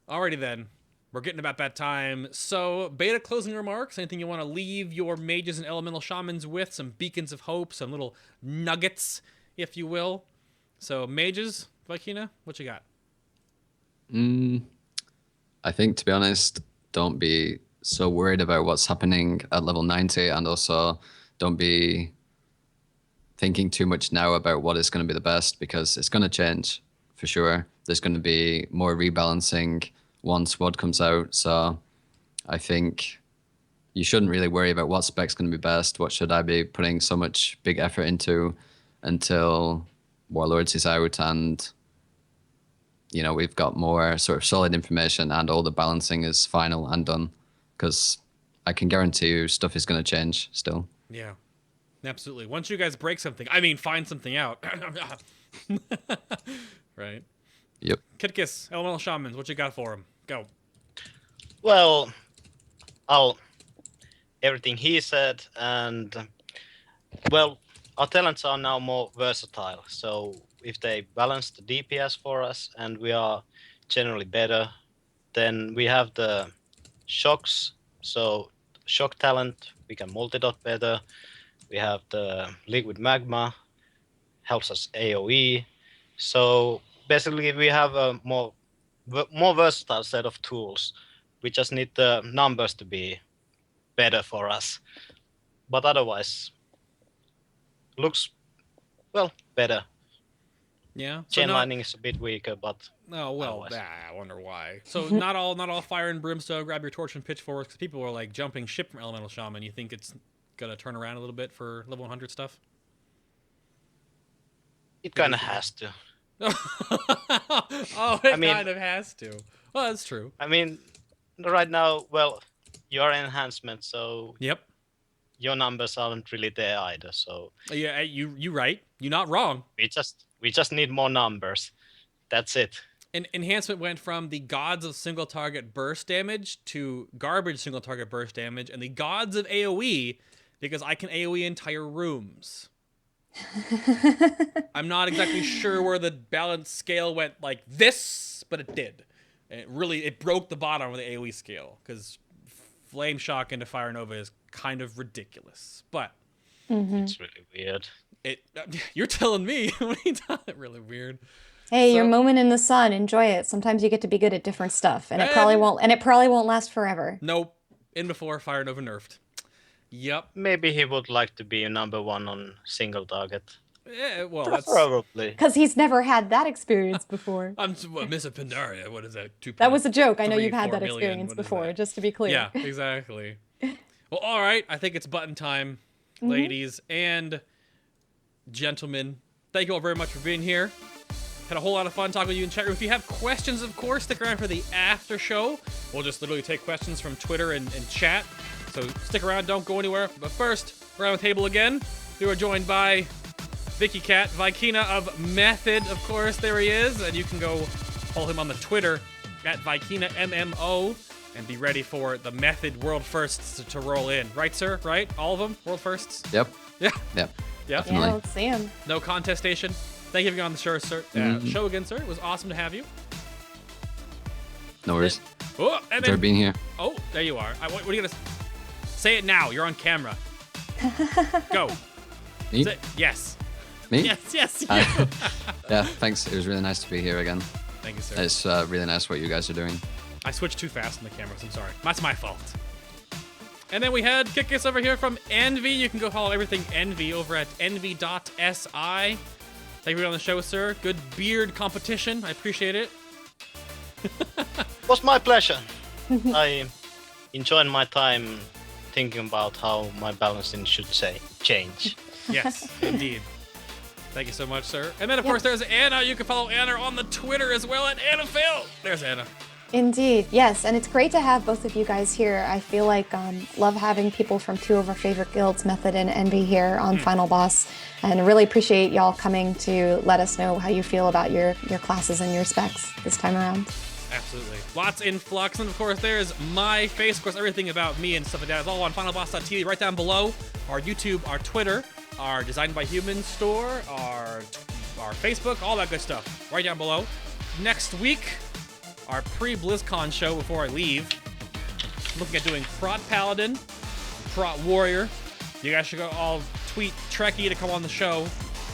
Speaker 1: Alrighty then. We're getting about that time. So, beta closing remarks. Anything you want to leave your mages and elemental shamans with? Some beacons of hope, some little nuggets, if you will. So, mages, Vykina, what you got?
Speaker 4: I think, to be honest, don't be so worried about what's happening at level 90, and also don't be thinking too much now about what is going to be the best, because it's going to change for sure. There's going to be more rebalancing once WoD comes out, so I think you shouldn't really worry about what spec's going to be best, what should I be putting so much big effort into until Warlords is out and we've got more sort of solid information and all the balancing is final and done, because I can guarantee you stuff is going to change still.
Speaker 1: Yeah, absolutely. Once you guys break something, find something out. Right.
Speaker 4: Yep.
Speaker 1: Kytkis, Elemental Shamans, what you got for him? Go.
Speaker 3: Well, everything he said, and well, our talents are now more versatile. So if they balance the DPS for us and we are generally better, then we have the shocks. So shock talent, we can multi-dot better. We have the liquid magma, helps us AoE. So basically we have a more versatile set of tools. We just need the numbers to be better for us. But otherwise, looks, well, better.
Speaker 1: Yeah.
Speaker 3: Chain lining is a bit weaker, but
Speaker 1: oh well,
Speaker 3: otherwise.
Speaker 1: I wonder why. So not all fire and brimstone. Grab your torch and pitchforks, because people are like jumping ship from Elemental Shaman. You think it's gonna turn around a little bit for level 100 stuff?
Speaker 3: It kind of has to.
Speaker 1: Oh, it kind of has to. Well, that's true.
Speaker 3: I mean, right now, well, you're enhancement, so
Speaker 1: Yep.
Speaker 3: your numbers aren't really there either. So
Speaker 1: Yeah, you right. You're not wrong.
Speaker 3: we just need more numbers. That's it.
Speaker 1: And enhancement went from the gods of single target burst damage to garbage single target burst damage, and the gods of AoE, because I can AoE entire rooms. I'm not exactly sure where the balance scale went like this, but it did. And it broke the bottom of the AoE scale, because flame shock into Fire Nova is kind of ridiculous. But
Speaker 3: It's really weird.
Speaker 1: You're telling me. What are you talking? Really weird.
Speaker 2: Hey, your moment in the sun, enjoy it. Sometimes you get to be good at different stuff, and it probably won't last forever.
Speaker 1: Nope. In before Fire Nova nerfed. Yep.
Speaker 3: Maybe he would like to be a #1 on single target.
Speaker 1: Yeah, well, that's
Speaker 3: Probably.
Speaker 2: Because he's never had that experience before.
Speaker 1: Miss Pandaria. What is that?
Speaker 2: That was a joke. I know
Speaker 1: 3,
Speaker 2: you've had
Speaker 1: 4
Speaker 2: that
Speaker 1: million.
Speaker 2: experience
Speaker 1: What is
Speaker 2: before,
Speaker 1: that?
Speaker 2: just to be clear.
Speaker 1: Yeah, exactly. Well, all right. I think it's button time, ladies and gentlemen. Thank you all very much for being here. Had a whole lot of fun talking with you in chat room. If you have questions, of course, stick around for the after show. We'll just literally take questions from Twitter and chat. So stick around, don't go anywhere. But first, around the table again, we are joined by Vicky Cat, Vykina of Method, of course. There he is. And you can go follow him on the Twitter at VykinaMMO and be ready for the Method World Firsts to roll in. Right, sir? Right? All of them? World Firsts?
Speaker 4: Yep.
Speaker 1: Yeah.
Speaker 4: Yep.
Speaker 1: Yep.
Speaker 2: Yeah, let's see him.
Speaker 1: No contestation. Thank you for being on the show, sir. Show again, sir. It was awesome to have you.
Speaker 4: No worries.
Speaker 1: Oh, and
Speaker 4: Thanks for
Speaker 1: then,
Speaker 4: being here.
Speaker 1: oh, there you are. What are you gonna say? It now. You're on camera. Go.
Speaker 4: Me?
Speaker 1: Yes.
Speaker 4: Me?
Speaker 1: Yes.
Speaker 4: Yeah, thanks. It was really nice to be here again.
Speaker 1: Thank you, sir.
Speaker 4: It's really nice what you guys are doing.
Speaker 1: I switched too fast on the cameras. I'm sorry. That's my fault. And then we had Kytkis over here from Envy. You can go follow everything Envy over at envy.si. Thank you for being on the show, sir. Good beard competition. I appreciate it.
Speaker 3: Was my pleasure. I enjoyed my time thinking about how my balancing should change.
Speaker 1: Yes, indeed. Thank you so much, sir. And then, of course, there's Anna. You can follow Anna on the Twitter as well at AnnaPhil. There's Anna.
Speaker 2: Indeed, yes, and it's great to have both of you guys here. I feel like love having people from two of our favorite guilds, Method and Envy, here on Final Boss, and really appreciate y'all coming to let us know how you feel about your classes and your specs this time around.
Speaker 1: Absolutely. Lots in flux. And of course, there's my face. Of course, everything about me and stuff like that is all on FinalBossTV right down below. Our YouTube, our Twitter, our Designed by Humans store, our Facebook, all that good stuff right down below. Next week, our pre-BlizzCon show before I leave. Looking at doing Prot Paladin, Prot Warrior. You guys should go all tweet Trekkie to come on the show.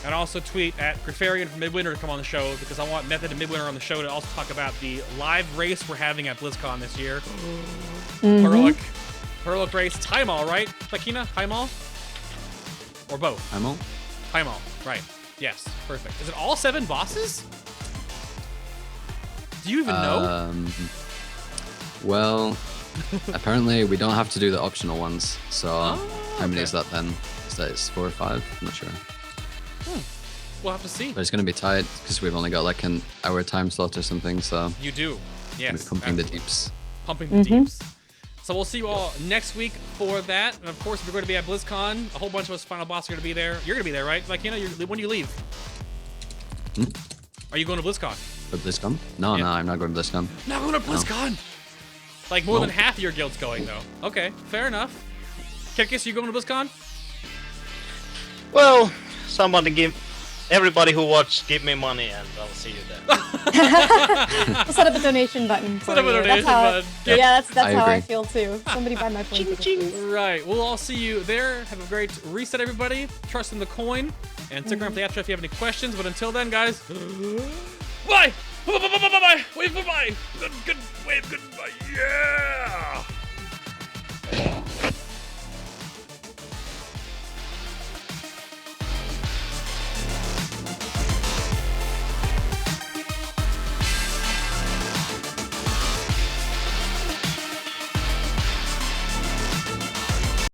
Speaker 1: And also tweet at Griffarian from Midwinter to come on the show, because I want Method and Midwinter on the show to also talk about the live race we're having at BlizzCon this year. Heroic race. Time-all, right? Vykina? Time-all? Or both?
Speaker 4: Time-all?
Speaker 1: Time-all, right. Yes, perfect. Is it all 7 bosses? Do you even know?
Speaker 4: Well, apparently we don't have to do the optional ones. So how many is that then? Is that 4 or 5? I'm not sure.
Speaker 1: We'll have to see.
Speaker 4: But it's going to be tight because we've only got like an hour time slot or something. So
Speaker 1: You do. Yes.
Speaker 4: we're pumping the
Speaker 1: absolutely.
Speaker 4: deeps.
Speaker 1: Pumping the deeps. So we'll see you all next week for that. And of course, if you're going to be at BlizzCon, a whole bunch of us Final Boss are going to be there. You're going to be there, right? Like, you know, when do you leave? Are you going to BlizzCon?
Speaker 4: For BlizzCon? No,
Speaker 1: Yeah.
Speaker 4: no, I'm not going to BlizzCon.
Speaker 1: Not going to BlizzCon! Like, more than half of your guild's going, though. Okay, fair enough. Kytkis, you going to BlizzCon?
Speaker 3: Well, everybody who watched, give me money and I'll see you there.
Speaker 2: We'll set up a donation button for
Speaker 1: Set up a
Speaker 2: you.
Speaker 1: donation
Speaker 2: That's how,
Speaker 1: button.
Speaker 2: Yeah, that's
Speaker 4: I
Speaker 2: how I
Speaker 4: agree.
Speaker 2: feel too. Somebody buy my plane tickets, please.
Speaker 1: Right, we'll all see you there. Have a great reset, everybody. Trust in the coin. And stick around for the after if you have any questions. But until then, guys, bye! Bye-bye! Wave goodbye! Good, wave goodbye! Yeah!